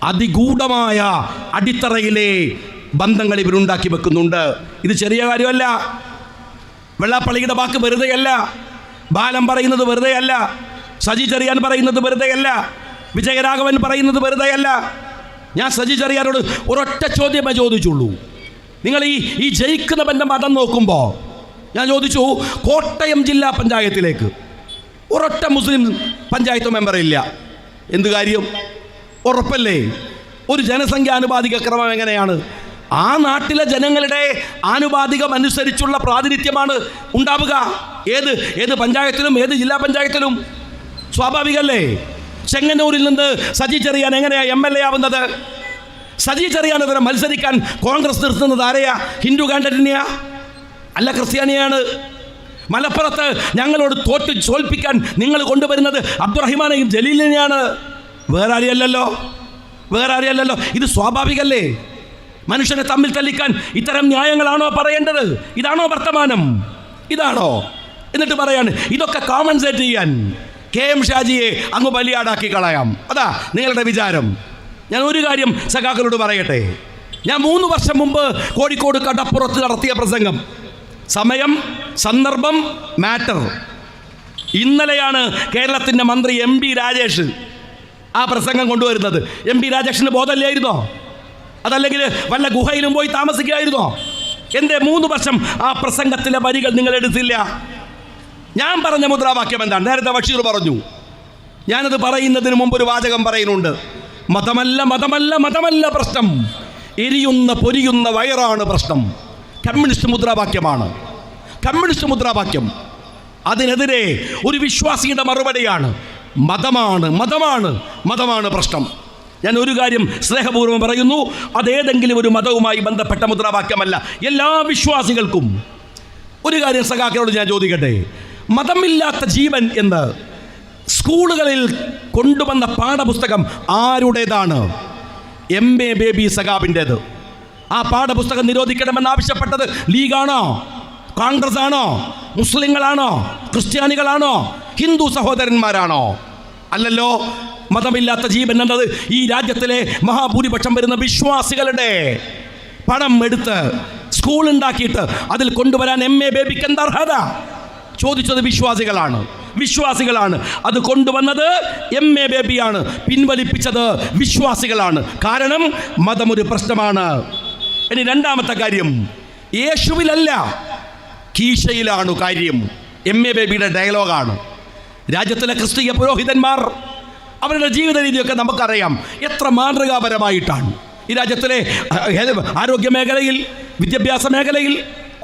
അതിഗൂഢമായ അടിത്തറയിലെ ബന്ധങ്ങൾ ഇവരുണ്ടാക്കി വെക്കുന്നുണ്ട്. ഇത് ചെറിയ കാര്യമല്ല. വെള്ളാപ്പള്ളിയുടെ വാക്ക് വെറുതെയല്ല, ബാലൻ പറയുന്നത് വെറുതെയല്ല, സജി ചെറിയാൻ പറയുന്നത് വെറുതെയല്ല, വിജയരാഘവൻ പറയുന്നത് വെറുതെയല്ല. ഞാൻ സജി ചെറിയാനോട് ഒരൊറ്റ ചോദ്യമേ ചോദിച്ചുള്ളൂ. നിങ്ങൾ ഈ ജയിക്കുന്നവൻ്റെ മതം നോക്കുമ്പോൾ ഞാൻ ചോദിച്ചു, കോട്ടയം ജില്ലാ പഞ്ചായത്തിലേക്ക് ഒരൊറ്റ മുസ്ലിം പഞ്ചായത്ത് മെമ്പർ ഇല്ല. എന്ത് കാര്യം? ഉറപ്പല്ലേ? ഒരു ജനസംഖ്യ ആനുപാതിക ക്രമം എങ്ങനെയാണ്? ആ നാട്ടിലെ ജനങ്ങളുടെ ആനുപാതികം അനുസരിച്ചുള്ള പ്രാതിനിധ്യമാണ് ഉണ്ടാവുക. ഏത് പഞ്ചായത്തിലും, ഏത് ജില്ലാ പഞ്ചായത്തിലും. സ്വാഭാവികല്ലേ? ചെങ്ങന്നൂരിൽ നിന്ന് സജി ചെറിയാൻ എങ്ങനെയാണ് MLA ആവുന്നത്? സജി ചെറിയാനെതിരെ മത്സരിക്കാൻ കോൺഗ്രസ് നിർത്തുന്നത് ആരെയാ? ഹിന്ദു കാൻഡിഡേറ്റിനെയാ? അല്ല, ക്രിസ്ത്യാനിയാണ്. മലപ്പുറത്ത് ഞങ്ങളോട് തോൽപ്പിക്കാൻ നിങ്ങൾ കൊണ്ടുവരുന്നത് അബ്ദുറഹിമാനെയും ജലീലിനെയാണ്, വേറെ ആരെയല്ലല്ലോ. ഇത് സ്വാഭാവികല്ലേ? മനുഷ്യനെ തമ്മിൽ തല്ലിക്കാൻ ഇത്തരം ന്യായങ്ങളാണോ പറയേണ്ടത്? ഇതാണോ വർത്തമാനം? ഇതാണോ? എന്നിട്ട് പറയാണ് ഇതൊക്കെ കോമ്പൻസേറ്റ് ചെയ്യാൻ KM ഷാജിയെ അങ്ങ് ബലിയാടാക്കി കളയാം. അതാ നിങ്ങളുടെ വിചാരം. ഞാൻ ഒരു കാര്യം സഖാക്കളോട് പറയട്ടെ. ഞാൻ 3 വർഷം മുമ്പ് കോഴിക്കോട് കടപ്പുറത്ത് നടത്തിയ പ്രസംഗം, സമയം, സന്ദർഭം, മാറ്റർ. ഇന്നലെയാണ് കേരളത്തിൻ്റെ മന്ത്രി MP രാജേഷ് ആ പ്രസംഗം കൊണ്ടുവരുന്നത്. MP രാജേഷിന് ബോധമില്ലായിരുന്നോ? അതല്ലെങ്കിൽ വല്ല ഗുഹയിലും പോയി താമസിക്കുകയായിരുന്നോ? എൻ്റെ 3 വർഷം ആ പ്രസംഗത്തിലെ വരികൾ നിങ്ങൾ എടുത്തില്ല. ഞാൻ പറഞ്ഞ മുദ്രാവാക്യം എന്താണ്? നേരത്തെ ബഷീർ പറഞ്ഞു. ഞാനത് പറയുന്നതിന് മുമ്പ് ഒരു വാചകം പറയുന്നുണ്ട്. മതമല്ല പ്രശ്നം, എരിയുന്ന പൊരിയുന്ന വയറാണ് പ്രശ്നം. കമ്മ്യൂണിസ്റ്റ് മുദ്രാവാക്യമാണ്. കമ്മ്യൂണിസ്റ്റ് മുദ്രാവാക്യം. അതിനെതിരെ ഒരു വിശ്വാസിയുടെ മറുപടിയാണ് മതമാണ് പ്രശ്നം. ഞാൻ ഒരു കാര്യം സ്നേഹപൂർവ്വം പറയുന്നു, അതേതെങ്കിലും ഒരു മതവുമായി ബന്ധപ്പെട്ട മുദ്രാവാക്യമല്ല. എല്ലാ വിശ്വാസികൾക്കും ഒരു കാര്യം സഖാക്കളോട് ഞാൻ ചോദിക്കട്ടെ. മതമില്ലാത്ത ജീവൻ എന്ന് സ്കൂളുകളിൽ കൊണ്ടുവന്ന പാഠപുസ്തകം ആരുടേതാണ്? MA ബേബി സഖാബിൻ്റേത്. ആ പാഠപുസ്തകം നിരോധിക്കണമെന്ന് ആവശ്യപ്പെട്ടത് ലീഗാണോ? കോൺഗ്രസ് ആണോ? മുസ്ലിങ്ങളാണോ? ക്രിസ്ത്യാനികളാണോ? ഹിന്ദു സഹോദരന്മാരാണോ? അല്ലല്ലോ. മതമില്ലാത്ത ജീവൻ എന്നത് ഈ രാജ്യത്തിലെ മഹാഭൂരിപക്ഷം വരുന്ന വിശ്വാസികളുടെ പണം എടുത്ത് സ്കൂൾ ഉണ്ടാക്കിയിട്ട് അതിൽ കൊണ്ടുവരാൻ MA ബേബിക്ക് എന്താ അർഹത? ചോദിച്ചത് വിശ്വാസികളാണ്. അത് കൊണ്ടുവന്നത് MA ബേബിയാണ്, പിൻവലിപ്പിച്ചത് വിശ്വാസികളാണ്. കാരണം മതമൊരു പ്രശ്നമാണ്. ഇനി രണ്ടാമത്തെ കാര്യം, യേശുവിലല്ല കീശയിലാണ് കാര്യം. MA ബേബിയുടെ ഡയലോഗാണ്. രാജ്യത്തിലെ ക്രിസ്തീയ പുരോഹിതന്മാർ, അവരുടെ ജീവിത രീതിയൊക്കെ നമുക്കറിയാം. എത്ര മാതൃകാപരമായിട്ടാണ് ഈ രാജ്യത്തിലെ ആരോഗ്യ മേഖലയിൽ, വിദ്യാഭ്യാസ മേഖലയിൽ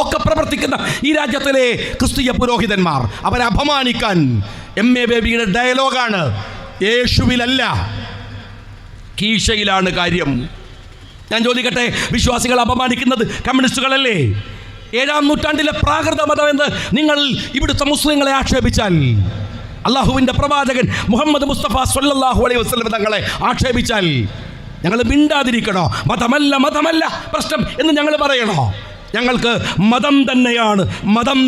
ഒക്കെ പ്രവർത്തിക്കുന്ന ഈ രാജ്യത്തിലെ ക്രിസ്തീയ പുരോഹിതന്മാർ. അവരെ അപമാനിക്കാൻ MA ബേബിയുടെ ഡയലോഗാണ്, യേശുവിലല്ല കീശയിലാണ് കാര്യം. ഞാൻ ചോദിക്കട്ടെ, വിശ്വാസികൾ അപമാനിക്കുന്നത് കമ്മ്യൂണിസ്റ്റുകളല്ലേ? 7-ാം നൂറ്റാണ്ടിലെ പ്രാകൃത മതം എന്ന് നിങ്ങൾ ഇവിടുത്തെ മുസ്ലിങ്ങളെ ആക്ഷേപിച്ചാൽ, അള്ളാഹുവിൻ്റെ പ്രവാചകൻ മുഹമ്മദ് മുസ്തഫ സ്വല്ലല്ലാഹു അലൈഹി വസല്ലം തങ്ങളെ ആക്ഷേപിച്ചാൽ ഞങ്ങൾ മിണ്ടാതിരിക്കണോ? മതമല്ല പ്രശ്നം എന്ന് ഞങ്ങൾ പറയണോ? ഞങ്ങൾക്ക് മതം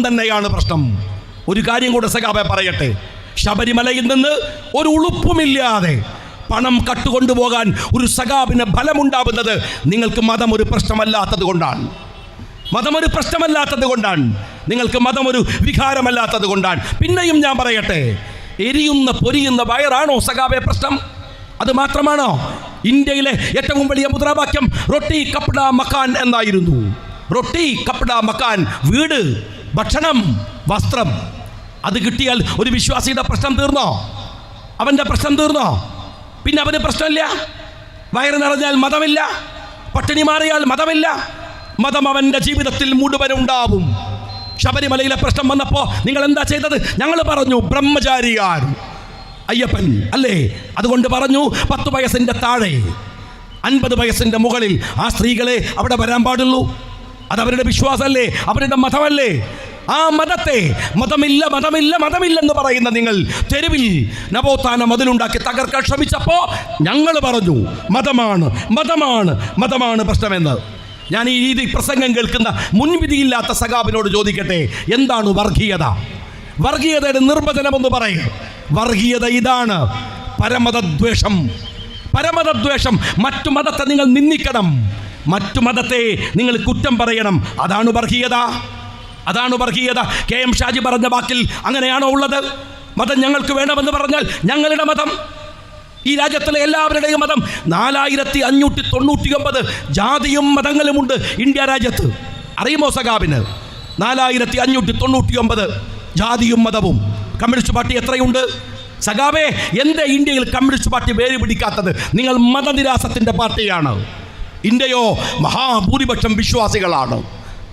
തന്നെയാണ് പ്രശ്നം. ഒരു കാര്യം കൂടെ സഖാബെ പറയട്ടെ. ശബരിമലയിൽ നിന്ന് ഒരു ഉളുപ്പുമില്ലാതെ പണം കട്ടുകൊണ്ടുപോകാൻ ഒരു സഖാബിന് ഫലമുണ്ടാവുന്നത് നിങ്ങൾക്ക് മതം ഒരു പ്രശ്നമല്ലാത്തത് കൊണ്ടാണ്. നിങ്ങൾക്ക് മതം ഒരു വികാരമല്ലാത്തത് കൊണ്ടാണ്. പിന്നെയും ഞാൻ പറയട്ടെ, എരിയുന്ന പൊരിയുന്ന വയറാണോ സഖാബെ പ്രശ്നം? അത് മാത്രമാണോ? ഇന്ത്യയിലെ ഏറ്റവും വലിയ മുദ്രാവാക്യം റൊട്ടി കപ്ഡ മക്കാൻ എന്നായിരുന്നു. റൊട്ടി കപ്ഡ മക്കാൻ, വീട്, ഭക്ഷണം, വസ്ത്രം. അത് കിട്ടിയാൽ ഒരു വിശ്വാസിയുടെ പ്രശ്നം തീർന്നോ? അവൻ്റെ പ്രശ്നം തീർന്നോ? പിന്നെ അവന് പ്രശ്നമില്ല. വയറ് നിറഞ്ഞാൽ മതമില്ല, പട്ടിണി മാറിയാൽ മതമില്ല. മതം അവൻ്റെ ജീവിതത്തിൽ മുഴുവൻ ഉണ്ടാവും. ശബരിമലയിലെ പ്രശ്നം വന്നപ്പോൾ നിങ്ങൾ എന്താ ചെയ്തത്? ഞങ്ങൾ പറഞ്ഞു ബ്രഹ്മചാരിയാർ അയ്യപ്പൻ അല്ലേ? അതുകൊണ്ട് പറഞ്ഞു 10 വയസ്സിൻ്റെ താഴെ 50 വയസ്സിൻ്റെ മുകളിൽ ആ സ്ത്രീകളെ അവിടെ വരാൻ പാടുള്ളൂ. അതവരുടെ വിശ്വാസമല്ലേ, അവരുടെ മതമല്ലേ? ആ മതത്തെ മതമില്ല മതമില്ല മതമില്ലെന്ന് പറയുന്ന നിങ്ങൾ തെരുവിൽ നവോത്ഥാന മതിലുണ്ടാക്കി തകർക്കാൻ ശ്രമിച്ചപ്പോൾ ഞങ്ങൾ പറഞ്ഞു മതമാണ് മതമാണ് മതമാണ് പ്രശ്നമെന്ന്. ഞാൻ ഈ പ്രസംഗം കേൾക്കുന്ന മുൻവിധിയില്ലാത്ത സഖാബിനോട് ചോദിക്കട്ടെ, എന്താണ് വർഗീയത? വർഗീയതയുടെ നിർവചനമെന്ന് പറയും. വർഗീയത ഇതാണ്: പരമതദ്വേഷം. പരമതദ്വേഷം. മറ്റു മതത്തെ നിങ്ങൾ നിന്ദിക്കണം, മറ്റു മതത്തെ നിങ്ങൾ കുറ്റം പറയണം. അതാണ് വർഗീയത. അതാണ് വർഗീയത. KM ഷാജി പറഞ്ഞ വാക്കിൽ അങ്ങനെയാണോ ഉള്ളത്? മതം ഞങ്ങൾക്ക് വേണമെന്ന് പറഞ്ഞാൽ ഞങ്ങളുടെ മതം, ഈ രാജ്യത്തിലെ എല്ലാവരുടെയും മതം. 4599 ജാതിയും മതങ്ങളുമുണ്ട് ഇന്ത്യ രാജ്യത്ത്. അറിയുമോ സഖാബിന്? 4599 ജാതിയും മതവും. കമ്മ്യൂണിസ്റ്റ് പാർട്ടി എത്രയുണ്ട്? സഖാബേ, എന്തേ ഇന്ത്യയിൽ കമ്മ്യൂണിസ്റ്റ് പാർട്ടി വേര് പിടിക്കാത്തത്? നിങ്ങൾ മതനിരാസത്തിൻ്റെ പാർട്ടിയാണ്. ഇന്ത്യയോ മഹാഭൂരിപക്ഷം വിശ്വാസികളാണ്.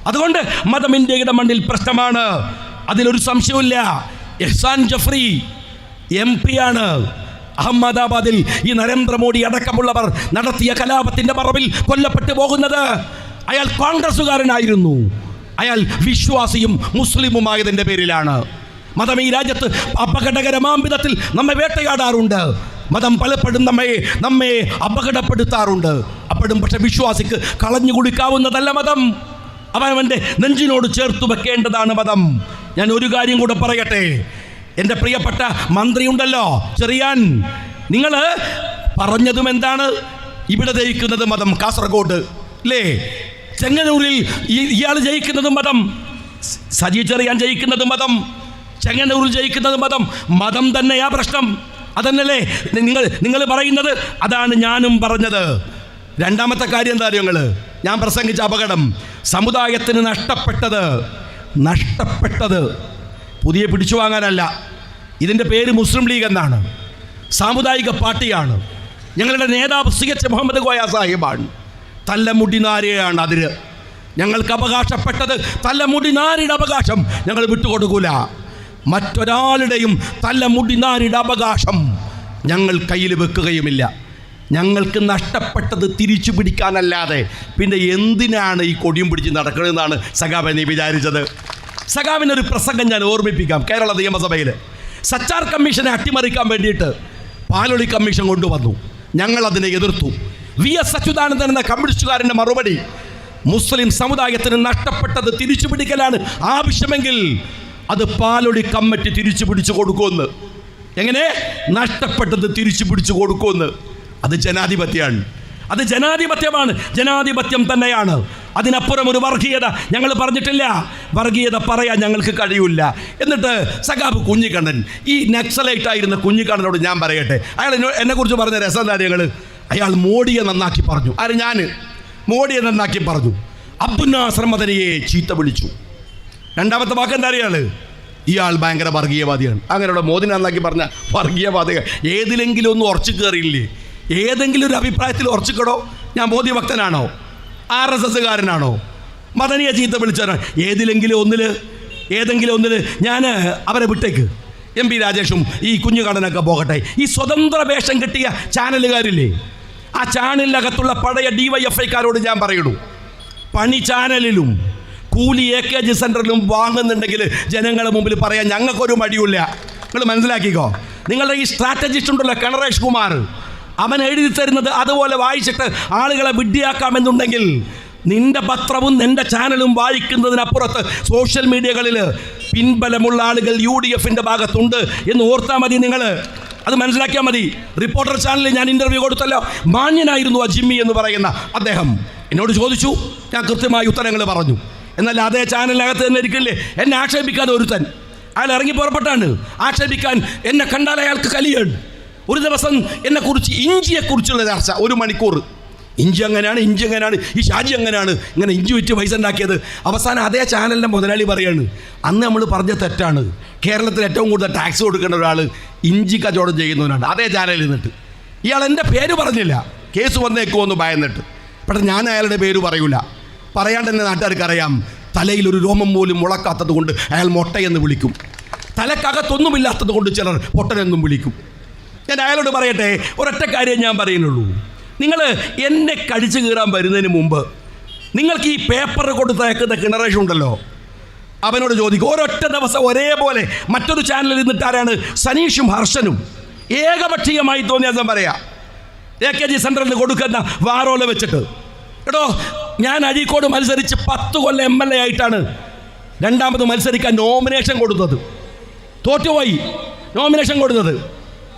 അതുകൊണ്ട് മതം ഇന്ത്യയുടെ മണ്ണിൽ പ്രശ്നമാണ്, അതിലൊരു സംശയമില്ല. എഹ്സാൻ ജഫ്രി MP ആണ്. അഹമ്മദാബാദിൽ ഈ നരേന്ദ്രമോദി അടക്കമുള്ളവർ നടത്തിയ കലാപത്തിൻ്റെ മറവിൽ കൊല്ലപ്പെട്ടു പോകുന്നത്. അയാൾ കോൺഗ്രസ്സുകാരനായിരുന്നു. അയാൾ വിശ്വാസിയും മുസ്ലിമുമായതിൻ്റെ പേരിലാണ്. മതം ഈ രാജ്യത്ത് അപകടകരമാം വിധത്തിൽ നമ്മെ വേട്ടയാടാറുണ്ട്. മതം പലപ്പോഴും നമ്മെ അപകടപ്പെടുത്താറുണ്ട്. അപ്പോഴും പക്ഷെ വിശ്വാസിക്ക് കളഞ്ഞു കുടിക്കാവുന്നതല്ല മതം. അവൻ്റെ നെഞ്ചിനോട് ചേർത്ത് വെക്കേണ്ടതാണ് മതം. ഞാൻ ഒരു കാര്യം കൂടെ പറയട്ടെ. എൻ്റെ പ്രിയപ്പെട്ട മന്ത്രിയുണ്ടല്ലോ ചെറിയാൻ, നിങ്ങൾ പറഞ്ഞതും എന്താണ്? ഇവിടെ ജയിക്കുന്നത് മതം, കാസർഗോഡ് അല്ലേ? ചെങ്ങന്നൂരിൽ ഇയാൾ ജയിക്കുന്നത് മതം, സജി ചെറിയാൻ ജയിക്കുന്നത് മതം, ചെങ്ങന്നൂരിൽ ജയിക്കുന്നത് മതം. മതം തന്നെയാ പ്രശ്നം. അതന്നല്ലേ നിങ്ങൾ പറയുന്നത്? അതാണ് ഞാനും പറഞ്ഞത്. രണ്ടാമത്തെ കാര്യം എന്താ അറിയോ? ഞാൻ പ്രസംഗിച്ച അപകടം സമുദായത്തിന് നഷ്ടപ്പെട്ടത് പുതിയ പിടിച്ചു വാങ്ങാനല്ല. ഇതിൻ്റെ പേര് മുസ്ലിം ലീഗ് എന്നാണ്. സാമുദായിക പാർട്ടിയാണ്. ഞങ്ങളുടെ നേതാവ് CH മുഹമ്മദ് കോയ സാഹിബാണ്. തലമുടിനാരിയാണ് അതിര്. ഞങ്ങൾക്ക് അവകാശപ്പെട്ടത് തലമുടിനാരിയുടെ അവകാശം ഞങ്ങൾ വിട്ടുകൊടുക്കൂല. മറ്റൊരാളുടെയും തലമുടിനാരിയുടെ അവകാശം ഞങ്ങൾ കയ്യിൽ വെക്കുകയുമില്ല. ഞങ്ങൾക്ക് നഷ്ടപ്പെട്ടത് തിരിച്ചു പിടിക്കാനല്ലാതെ പിന്നെ എന്തിനാണ് ഈ കൊടിയും പിടിച്ച് നടക്കണമെന്നാണ് സഖാബ് നീ വിചാരിച്ചത്? സഖാവിനൊരു പ്രസംഗം ഞാൻ ഓർമ്മിപ്പിക്കാം. കേരള നിയമസഭയിൽ സച്ചാർ കമ്മീഷനെ അട്ടിമറിക്കാൻ വേണ്ടിയിട്ട് പാലൊളി കമ്മീഷൻ കൊണ്ടുവന്നു. ഞങ്ങളതിനെ എതിർത്തു. VS അച്യുതാനന്ദൻ എന്ന കമ്മ്യൂണിസ്റ്റുകാരൻ്റെ മറുപടി: മുസ്ലിം സമുദായത്തിന് നഷ്ടപ്പെട്ടത് തിരിച്ചു പിടിക്കലാണ് ആവശ്യമെങ്കിൽ അത് പാലൊളി കമ്മിറ്റി തിരിച്ചു പിടിച്ചു കൊടുക്കുമെന്ന്. എങ്ങനെ? നഷ്ടപ്പെട്ടത് തിരിച്ചു പിടിച്ചു കൊടുക്കുമെന്ന്. അത് ജനാധിപത്യമാണ്. അത് ജനാധിപത്യമാണ്. ജനാധിപത്യം തന്നെയാണ്. അതിനപ്പുറം ഒരു വർഗീയത ഞങ്ങൾ പറഞ്ഞിട്ടില്ല. വർഗീയത പറയാൻ ഞങ്ങൾക്ക് കഴിയില്ല. എന്നിട്ട് സഖാബ് കുഞ്ഞിക്കണ്ണൻ, ഈ നക്സലൈറ്റ് ആയിരുന്ന കുഞ്ഞിക്കണ്ണനോട് ഞാൻ പറയട്ടെ, അയാൾ എന്നെക്കുറിച്ച് പറഞ്ഞ രസം കാര്യങ്ങൾ. അയാൾ മോഡിയെ നന്നാക്കി പറഞ്ഞു. ഞാൻ മോഡിയെ നന്നാക്കി പറഞ്ഞു. അബ്ദുൽ നാസർ മദനിയെ ചീത്ത വിളിച്ചു. രണ്ടാമത്തെ വാക്ക് എന്താ അറിയാൾ? ഇയാൾ ഭയങ്കര വർഗീയവാദിയാണ്. അങ്ങനെയുള്ള മോദിനെ നന്നാക്കി പറഞ്ഞ വർഗീയവാദികൾ ഏതിലെങ്കിലും ഒന്ന് ഉറച്ചു കയറിയില്ലേ? ഏതെങ്കിലും ഒരു അഭിപ്രായത്തിൽ ഉറച്ചിക്കടോ? ഞാൻ മോദി ഭക്തനാണോ? RSSകാരനാണോ? മദനിയെ ചീത്ത വിളിച്ചാണ്. ഏതെങ്കിലും ഒന്നിൽ ഞാൻ അവരെ വിട്ടേക്ക്. MP രാജേഷും ഈ കുഞ്ഞുകടനൊക്കെ പോകട്ടെ. ഈ സ്വതന്ത്ര വേഷം കിട്ടിയ ചാനലുകാരില്ലേ, ആ ചാനലിനകത്തുള്ള പഴയ DYFIക്കാരോട് ഞാൻ പറയുള്ളൂ, പണി ചാനലിലും കൂലി AKG സെൻറ്ററിലും വാങ്ങുന്നുണ്ടെങ്കിൽ ജനങ്ങളുടെ മുമ്പിൽ പറയാൻ ഞങ്ങൾക്കൊരു മടിയില്ല. നിങ്ങൾ മനസ്സിലാക്കിക്കോ. നിങ്ങളുടെ ഈ സ്ട്രാറ്റജിസ്റ്റ് ഉണ്ടല്ലോ കണറേഷ് കുമാർ, അവൻ എഴുതി തരുന്നത് അതുപോലെ വായിച്ചിട്ട് ആളുകളെ വിഡ്ഢിയാക്കാമെന്നുണ്ടെങ്കിൽ നിന്റെ പത്രവും നിന്റെ ചാനലും വായിക്കുന്നതിനപ്പുറത്ത് സോഷ്യൽ മീഡിയകളിൽ പിൻബലമുള്ള ആളുകൾ UDFൻ്റെ ഭാഗത്തുണ്ട് എന്ന് ഓർത്താൽ മതി. നിങ്ങൾ അത് മനസ്സിലാക്കിയാൽ മതി. റിപ്പോർട്ടർ ചാനലിൽ ഞാൻ ഇൻ്റർവ്യൂ കൊടുത്തല്ലോ. മാന്യനായിരുന്നു ആ ജിമ്മി എന്ന് പറയുന്ന അദ്ദേഹം. എന്നോട് ചോദിച്ചു, ഞാൻ കൃത്യമായ ഉത്തരങ്ങൾ പറഞ്ഞു. എന്നാൽ അതേ ചാനലിനകത്ത് തന്നെ ഇരിക്കില്ലേ എന്നെ ആക്ഷേപിക്കാതെ ഒരുത്തൻ. അയാൾ ഇറങ്ങി പുറപ്പെട്ടാണ് ആക്ഷേപിക്കാൻ. എന്നെ കണ്ടാൽ അയാൾക്ക് കലിയാണ്. ഒരു ദിവസം എന്നെക്കുറിച്ച് ഇഞ്ചിയെക്കുറിച്ചുള്ള ചർച്ച 1 മണിക്കൂർ. ഇഞ്ചി അങ്ങനെയാണ്, ഈ ഷാജി അങ്ങനെയാണ്, ഇങ്ങനെ ഇഞ്ചി വിറ്റ് പൈസ ഉണ്ടാക്കിയത്. അവസാനം അതേ ചാനലിൻ്റെ മുതലാളി പറയാണ്, അന്ന് നമ്മൾ പറഞ്ഞ തെറ്റാണ്, കേരളത്തിൽ ഏറ്റവും കൂടുതൽ ടാക്സ് കൊടുക്കേണ്ട ഒരാൾ ഇഞ്ചി കച്ചവടം ചെയ്യുന്നവനാണ്. അതേ ചാനലിൽ നിന്നിട്ട് ഇയാൾ എൻ്റെ പേര് പറഞ്ഞില്ല, കേസ് വന്നേക്കുമെന്ന് ഭയന്നിട്ട്. പക്ഷേ ഞാൻ അയാളുടെ പേര് പറയൂല, പറയാണ്ട് തന്നെ നാട്ടുകാർക്ക് അറിയാം. തലയിൽ ഒരു രോമം പോലും മുളക്കാത്തത് കൊണ്ട് അയാൾ മൊട്ടയെന്ന് വിളിക്കും, തലക്കകത്തൊന്നുമില്ലാത്തത് കൊണ്ട് ചിലർ പൊട്ടനെന്നും വിളിക്കും. ഞാൻ അയാളോട് പറയട്ടെ, ഒരൊറ്റ കാര്യം ഞാൻ പറയുന്നുള്ളൂ. നിങ്ങൾ എന്നെ കടിച്ചു കീറാൻ വരുന്നതിന് മുമ്പ് നിങ്ങൾക്ക് ഈ പേപ്പർ കൊടുത്തയക്കുന്ന കിണറേഷൻ ഉണ്ടല്ലോ, അവനോട് ചോദിക്കും. ഒരൊറ്റ ദിവസം ഒരേപോലെ മറ്റൊരു ചാനലിൽ നിന്നിട്ട് ആരാണ് സനീഷും ഹർഷനും ഏകപക്ഷീയമായി തോന്നിയാൽ പറയാം, AKG സെൻറ്ററിൽ കൊടുക്കുന്ന വാറോല വെച്ചിട്ട്, എടോ ഞാൻ അഴീക്കോട് മത്സരിച്ച് 10 കൊല്ലം MLA ആയിട്ടാണ് രണ്ടാമത് മത്സരിക്കാൻ നോമിനേഷൻ കൊടുത്തത്, തോറ്റുപോയി നോമിനേഷൻ കൊടുത്തത്.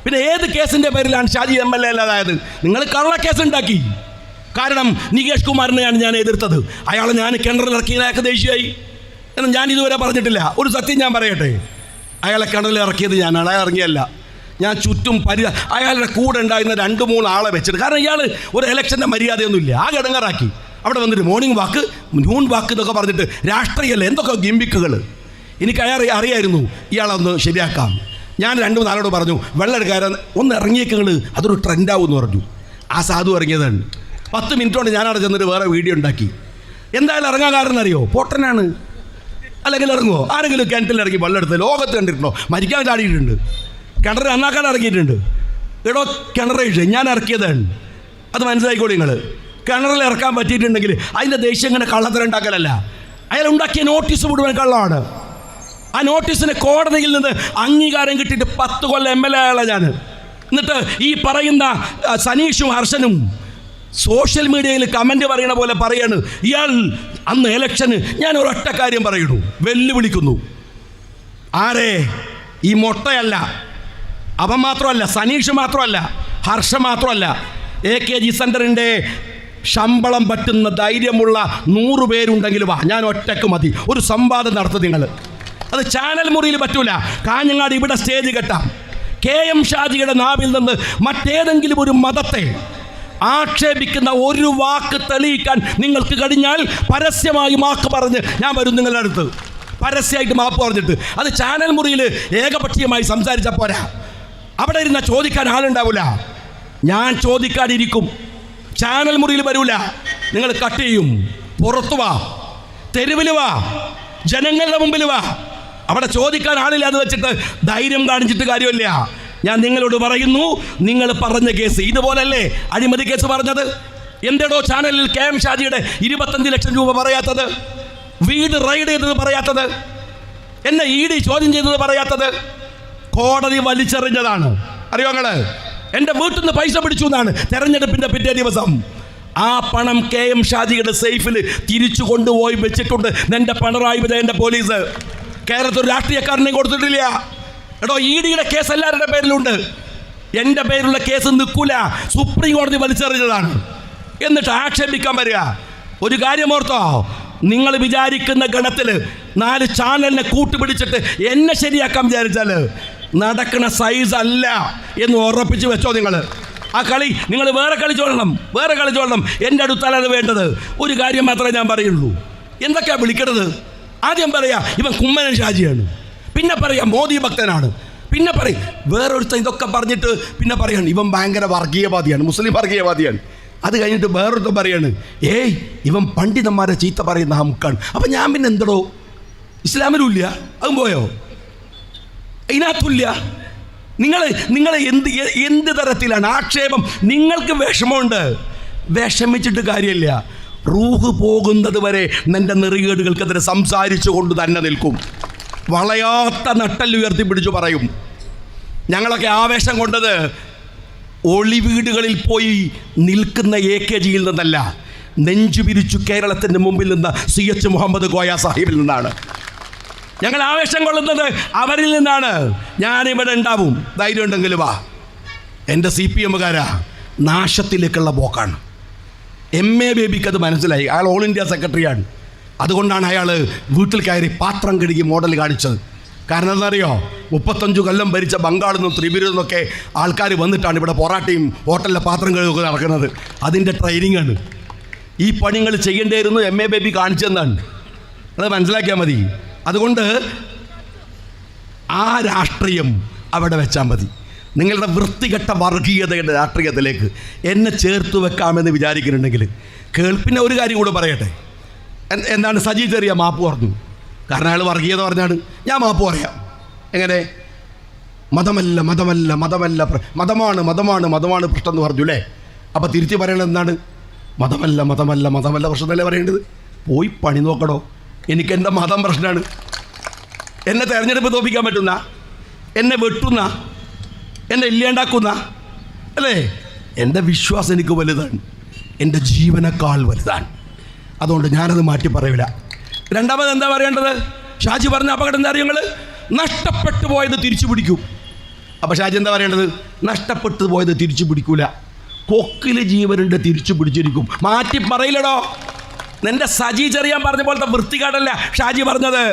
പിന്നെ ഏത് കേസിൻ്റെ പേരിലാണ് ഷാജി MLA അല്ലാതായത്? നിങ്ങൾ കള്ളക്കേസ് ഉണ്ടാക്കി. കാരണം നികേഷ് കുമാറിനെയാണ് ഞാൻ എതിർത്തത്, അയാളെ ഞാൻ കിണറിൽ ഇറക്കിയ അയാൾക്ക് ദേഷ്യമായി എന്ന് ഞാൻ ഇതുവരെ പറഞ്ഞിട്ടില്ല. ഒരു സത്യം ഞാൻ പറയട്ടെ, അയാളെ കിണറിൽ ഇറക്കിയത് ഞാനാണ്, അയാൾ ഇറങ്ങിയല്ല. ഞാൻ ചുറ്റും അയാളുടെ കൂടെ ഉണ്ടായിരുന്ന 2-3 ആളെ വെച്ചിട്ട്, കാരണം ഇയാൾ ഒരു ഇലക്ഷൻ്റെ മര്യാദയൊന്നുമില്ല, ആ കിടങ്ങറാക്കി. അവിടെ വന്നിട്ട് മോർണിംഗ് വാക്ക്, നൂൺ വാക്ക് എന്നൊക്കെ പറഞ്ഞിട്ട് രാഷ്ട്രീയമല്ല, എന്തൊക്കെ ഗിമ്പിക്കുകൾ. എനിക്ക് അറിയായിരുന്നു ഇയാളൊന്ന് ശരിയാക്കാം. ഞാൻ 2-3 ആളോട് പറഞ്ഞു, വെള്ളം എടുക്കാരൻ ഒന്ന് ഇറങ്ങിയേക്കുകൾ, അതൊരു ട്രെൻഡാവും എന്ന് പറഞ്ഞു. ആ സാധു ഇറങ്ങിയതാണ്. 10 മിനിറ്റ് കൊണ്ട് ഞാനവിടെ ചെന്നിട്ട് വേറെ വീഡിയോ ഉണ്ടാക്കി. എന്തായാലും ഇറങ്ങാൻ കാരണം അറിയോ? പൊട്ടനാണ്. അല്ലെങ്കിൽ ഇറങ്ങുമോ? ആരെങ്കിലും കിണറ്റിൽ ഇറങ്ങി വെള്ളം എടുത്ത് ലോകത്ത് കണ്ടിട്ടുണ്ടോ? മരിക്കാൻ ചാടിയിട്ടുണ്ട്, കിണർ നന്നാക്കാൻ ഇറങ്ങിയിട്ടുണ്ട്. എടോ കിണറേഷ് ഞാൻ ഇറക്കിയതാണ്, അത് മനസ്സിലായിക്കോളൂ നിങ്ങൾ. കിണറിൽ ഇറക്കാൻ പറ്റിയിട്ടുണ്ടെങ്കിൽ അതിൻ്റെ ദേഷ്യം ഇങ്ങനെ കള്ളത്തരണ്ടാക്കലല്ല, അയാൾ ഉണ്ടാക്കിയ നോട്ടീസ് മുഴുവൻ കള്ളമാണ്. ആ നോട്ടീസിന് കോടതിയിൽ നിന്ന് അംഗീകാരം കിട്ടിയിട്ട് 10 കൊല്ലം MLA ആളാണ് ഞാൻ. എന്നിട്ട് ഈ പറയുന്ന സനീഷും ഹർഷനും സോഷ്യൽ മീഡിയയിൽ കമൻറ്റ് പറയണ പോലെ പറയാണ്, ഇയാൾ അന്ന് ഇലക്ഷന് ഞാൻ ഒരൊറ്റ കാര്യം പറയുന്നു, വെല്ലുവിളിക്കുന്നു. ആരെ? ഈ മൊട്ടയല്ല, അവൻ മാത്രമല്ല, സനീഷ് മാത്രമല്ല, ഹർഷ മാത്രമല്ല, AKG സെൻറ്ററിൻ്റെ ശമ്പളം പറ്റുന്ന ധൈര്യമുള്ള 100 പേരുണ്ടെങ്കിൽ വാ, ഞാൻ ഒറ്റക്ക് മതി. ഒരു സംവാദം നടത്തും നിങ്ങൾ. അത് ചാനൽ മുറിയിൽ പറ്റൂല, കാഞ്ഞങ്ങാട് ഇവിടെ സ്റ്റേജ് കെട്ടാം. KM ഷാജിയുടെ നാവിൽ നിന്ന് മറ്റേതെങ്കിലും ഒരു മതത്തെ ആക്ഷേപിക്കുന്ന ഒരു വാക്ക് തെളിയിക്കാൻ നിങ്ങൾക്ക് കഴിഞ്ഞാൽ പരസ്യമായി മാപ്പ് പറഞ്ഞ് ഞാൻ വരും നിങ്ങളുടെ അടുത്ത്, പരസ്യമായിട്ട് മാപ്പ് പറഞ്ഞിട്ട്. അത് ചാനൽ മുറിയിൽ ഏകപക്ഷീയമായി സംസാരിച്ചാൽ പോരാ, അവിടെ ഇരുന്ന ചോദിക്കാൻ ആളുണ്ടാവില്ല. ഞാൻ ചോദിക്കാതിരിക്കും, ചാനൽ മുറിയിൽ വരൂല. നിങ്ങൾ കട്ട് ചെയ്യും, പുറത്തു വാ, തെരുവിൽ വാ, ജനങ്ങളുടെ മുമ്പിൽ വാ. അവിടെ ചോദിക്കാൻ ആളില്ല എന്ന് വെച്ചിട്ട് ധൈര്യം കാണിച്ചിട്ട് കാര്യമില്ല. ഞാൻ നിങ്ങളോട് പറയുന്നു, നിങ്ങൾ പറഞ്ഞ കേസ് ഇതുപോലല്ലേ അഴിമതി കേസ് പറഞ്ഞത്? എന്തേടോ ചാനലിൽ KM ഷാജിയുടെ 25 ലക്ഷം രൂപ പറയാത്തത്? വീട് റൈഡ് ചെയ്തത് പറയാത്തത്? എന്നെ ED ചോദ്യം ചെയ്തത് പറയാത്തത്? കോടതി വലിച്ചെറിഞ്ഞതാണ്. അറിയോ നിങ്ങൾ? എൻ്റെ വീട്ടിൽ നിന്ന് പൈസ പിടിച്ചു എന്നാണ് തെരഞ്ഞെടുപ്പിൻ്റെ പിറ്റേ ദിവസം. ആ പണം KM ഷാജിയുടെ സേഫിൽ തിരിച്ചു കൊണ്ടുപോയി വെച്ചിട്ടുണ്ട് എൻ്റെ പിണറായി വിജയൻ്റെ പോലീസ്. കേരളത്തിൽ ഒരു രാഷ്ട്രീയക്കാരനെ കൊടുത്തിട്ടില്ല. എടോ EDയുടെ കേസ് എല്ലാവരുടെ പേരിലുണ്ട്, എൻ്റെ പേരിലുള്ള കേസ് നിൽക്കൂല, സുപ്രീം കോടതി വലിച്ചെറിഞ്ഞതാണ്. എന്നിട്ട് ആക്ഷേപിക്കാൻ വരിക. ഒരു കാര്യം ഓർത്തോ, നിങ്ങൾ വിചാരിക്കുന്ന ഗണത്തിൽ 4 ചാനലിനെ കൂട്ടുപിടിച്ചിട്ട് എന്നെ ശരിയാക്കാൻ വിചാരിച്ചാൽ നടക്കണ സൈസ് അല്ല എന്ന് ഉറപ്പിച്ച് വെച്ചോ. നിങ്ങൾ ആ കളി നിങ്ങൾ വേറെ കളിച്ചോളണം. എൻ്റെ അടുത്തല്ല വേണ്ടത്. ഒരു കാര്യം മാത്രമേ ഞാൻ പറയുള്ളൂ. എന്തൊക്കെയാണ് വിളിക്കണത്? ആദ്യം പറയാം ഇവൻ കുമ്മനം ഷാജിയാണ്, പിന്നെ പറയാം മോദി ഭക്തനാണ്, പിന്നെ പറയും വേറൊരുത്തൻ ഇതൊക്കെ പറഞ്ഞിട്ട് പിന്നെ പറയാണ് ഇവൻ ഭയങ്കര വർഗീയവാദിയാണ്, മുസ്ലിം വർഗീയവാദിയാണ്. അത് കഴിഞ്ഞിട്ട് വേറൊരുത്തൻ പറയാണ് ഏയ് ഇവൻ പണ്ഡിതന്മാരെ ചീത്ത പറയുന്ന ഹമുക്കാണ്. അപ്പം ഞാൻ പിന്നെ എന്തടോ, ഇസ്ലാമിലും ഇല്ല, അതും പോയോ? ഇതിനകത്തില്ല. നിങ്ങൾ എന്ത് തരത്തിലാണ് ആക്ഷേപം? നിങ്ങൾക്ക് വിഷമമുണ്ട്, വിഷമിച്ചിട്ട് കാര്യമില്ല. റൂഹ് പോകുന്നത് വരെ നിൻ്റെ നെറികേടുകൾക്കെതിരെ സംസാരിച്ചു കൊണ്ട് തന്നെ നിൽക്കും. വളയാത്ത നട്ടല്ലുയർത്തി പിടിച്ചു പറയും. ഞങ്ങളൊക്കെ ആവേശം കൊണ്ടത് ഒളിവീടുകളിൽ പോയി നിൽക്കുന്ന AKGയിൽ നിന്നല്ല, നെഞ്ചു പിരിച്ചു കേരളത്തിൻ്റെ മുമ്പിൽ നിന്ന് CH മുഹമ്മദ് കോയ സാഹിബിൽ നിന്നാണ്. ഞങ്ങൾ ആവേശം കൊള്ളുന്നത് അവരിൽ നിന്നാണ്. ഞാനിവിടെ ഉണ്ടാവും, ധൈര്യം ഉണ്ടെങ്കിൽ വാ. എൻ്റെ CPMകാരാ നാശത്തിലേക്കുള്ള പോക്കാണ്. MA ബേബിക്ക് അത് മനസ്സിലായി. അയാൾ ഓൾ ഇന്ത്യ സെക്രട്ടറിയാണ്. അതുകൊണ്ടാണ് അയാൾ വീട്ടിൽ കയറി പാത്രം കഴുകി മോഡൽ കാണിച്ചത്. കാരണം എന്താണെന്നറിയോ, 35 കൊല്ലം ഭരിച്ച ബംഗാളിൽ നിന്നും ത്രിപുരയിൽ നിന്നൊക്കെ ആൾക്കാർ വന്നിട്ടാണ് ഇവിടെ പൊറാട്ടയും ഹോട്ടലിലെ പാത്രം കഴുകുക നടക്കുന്നത്. അതിൻ്റെ ട്രെയിനിങ് ആണ്. ഈ പണികൾ ചെയ്യേണ്ടിയിരുന്നു MA ബേബി കാണിച്ചെന്നാണ്. അത് മനസ്സിലാക്കിയാൽ മതി. അതുകൊണ്ട് ആ രാഷ്ട്രീയം അവിടെ വെച്ചാൽ മതി. നിങ്ങളുടെ വൃത്തികെട്ട വർഗീയതയുടെ രാഷ്ട്രീയത്തിലേക്ക് എന്നെ ചേർത്ത് വെക്കാമെന്ന് വിചാരിക്കുന്നുണ്ടെങ്കിൽ പിന്നെ ഒരു കാര്യം കൂടെ പറയട്ടെ. എന്താണ് സജി ചെറിയ മാപ്പ് പറഞ്ഞു. കാരണം അയാൾ വർഗീയത പറഞ്ഞാണ്. ഞാൻ മാപ്പ് പറയാം. എങ്ങനെ? മതമല്ല മതമല്ല മതമല്ല മതമാണ് മതമാണ് മതമാണ് പ്രശ്നം എന്ന് പറഞ്ഞു അല്ലേ? അപ്പോൾ തിരിച്ച് പറയണത് എന്താണ്? മതമല്ല മതമല്ല മതമല്ല പ്രശ്നം എന്നല്ലേ പറയേണ്ടത്? പോയി പണി നോക്കണോ. എനിക്ക് എൻ്റെ മതം പ്രശ്നമാണ്. എന്നെ തെരഞ്ഞെടുപ്പ് തോപ്പിക്കാൻ പറ്റുന്ന, എന്നെ വെട്ടുന്ന, എന്നെ ഇല്ലാണ്ടാക്കുന്ന അല്ലേ? എൻ്റെ വിശ്വാസം എനിക്ക് വലുതാണ്, എൻ്റെ ജീവനേക്കാൾ വലുതാണ്. അതുകൊണ്ട് ഞാനത് മാറ്റി പറയില്ല. രണ്ടാമത് എന്താ പറയേണ്ടത്? ഷാജി പറഞ്ഞ അപകടം എന്താ അറിയോ? നഷ്ടപ്പെട്ടു പോയത് തിരിച്ചു പിടിക്കും. അപ്പോൾ ഷാജി എന്താ പറയേണ്ടത്? നഷ്ടപ്പെട്ടു പോയത് തിരിച്ചു പിടിക്കൂല. കൊക്കിൽ ജീവനുണ്ട്, തിരിച്ചു പിടിച്ചിരിക്കും. മാറ്റി പറയില്ലടോ. നിന്റെ സജി ചെറിയാൻ പറഞ്ഞ പോലത്തെ വൃത്തികേടല്ല ഷാജി പറഞ്ഞത്.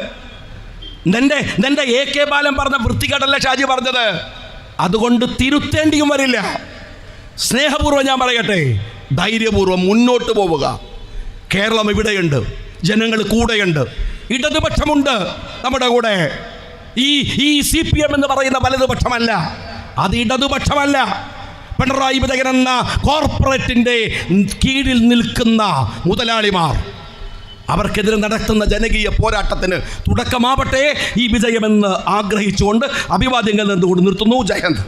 നിന്റെ AK ബാലൻ പറഞ്ഞ വൃത്തികേടല്ല ഷാജി പറഞ്ഞത്. അതുകൊണ്ട് തിരുത്തേണ്ടിയും വരില്ല. സ്നേഹപൂർവ്വം ഞാൻ പറയട്ടെ, ധൈര്യപൂർവ്വം മുന്നോട്ട് പോവുക. കേരളം ഇവിടെയുണ്ട്, ജനങ്ങൾ കൂടെയുണ്ട്, ഇടതുപക്ഷമുണ്ട് നമ്മുടെ കൂടെ. ഈ CPM എന്ന് പറയുന്ന വലതുപക്ഷമല്ല, അത് ഇടതുപക്ഷമല്ല. പിണറായി വിജയൻ എന്ന കോർപ്പറേറ്റിൻ്റെ കീഴിൽ നിൽക്കുന്ന മുതലാളിമാർ, അവർക്കെതിരെ നടത്തുന്ന ജനകീയ പോരാട്ടത്തിന് തുടക്കമാവട്ടെ ഈ വിജയമെന്ന് ആഗ്രഹിച്ചുകൊണ്ട് അഭിവാദ്യങ്ങൾ നിന്നുകൊണ്ട് നിർത്തുന്നു. ജയ് ഹിന്ദ്.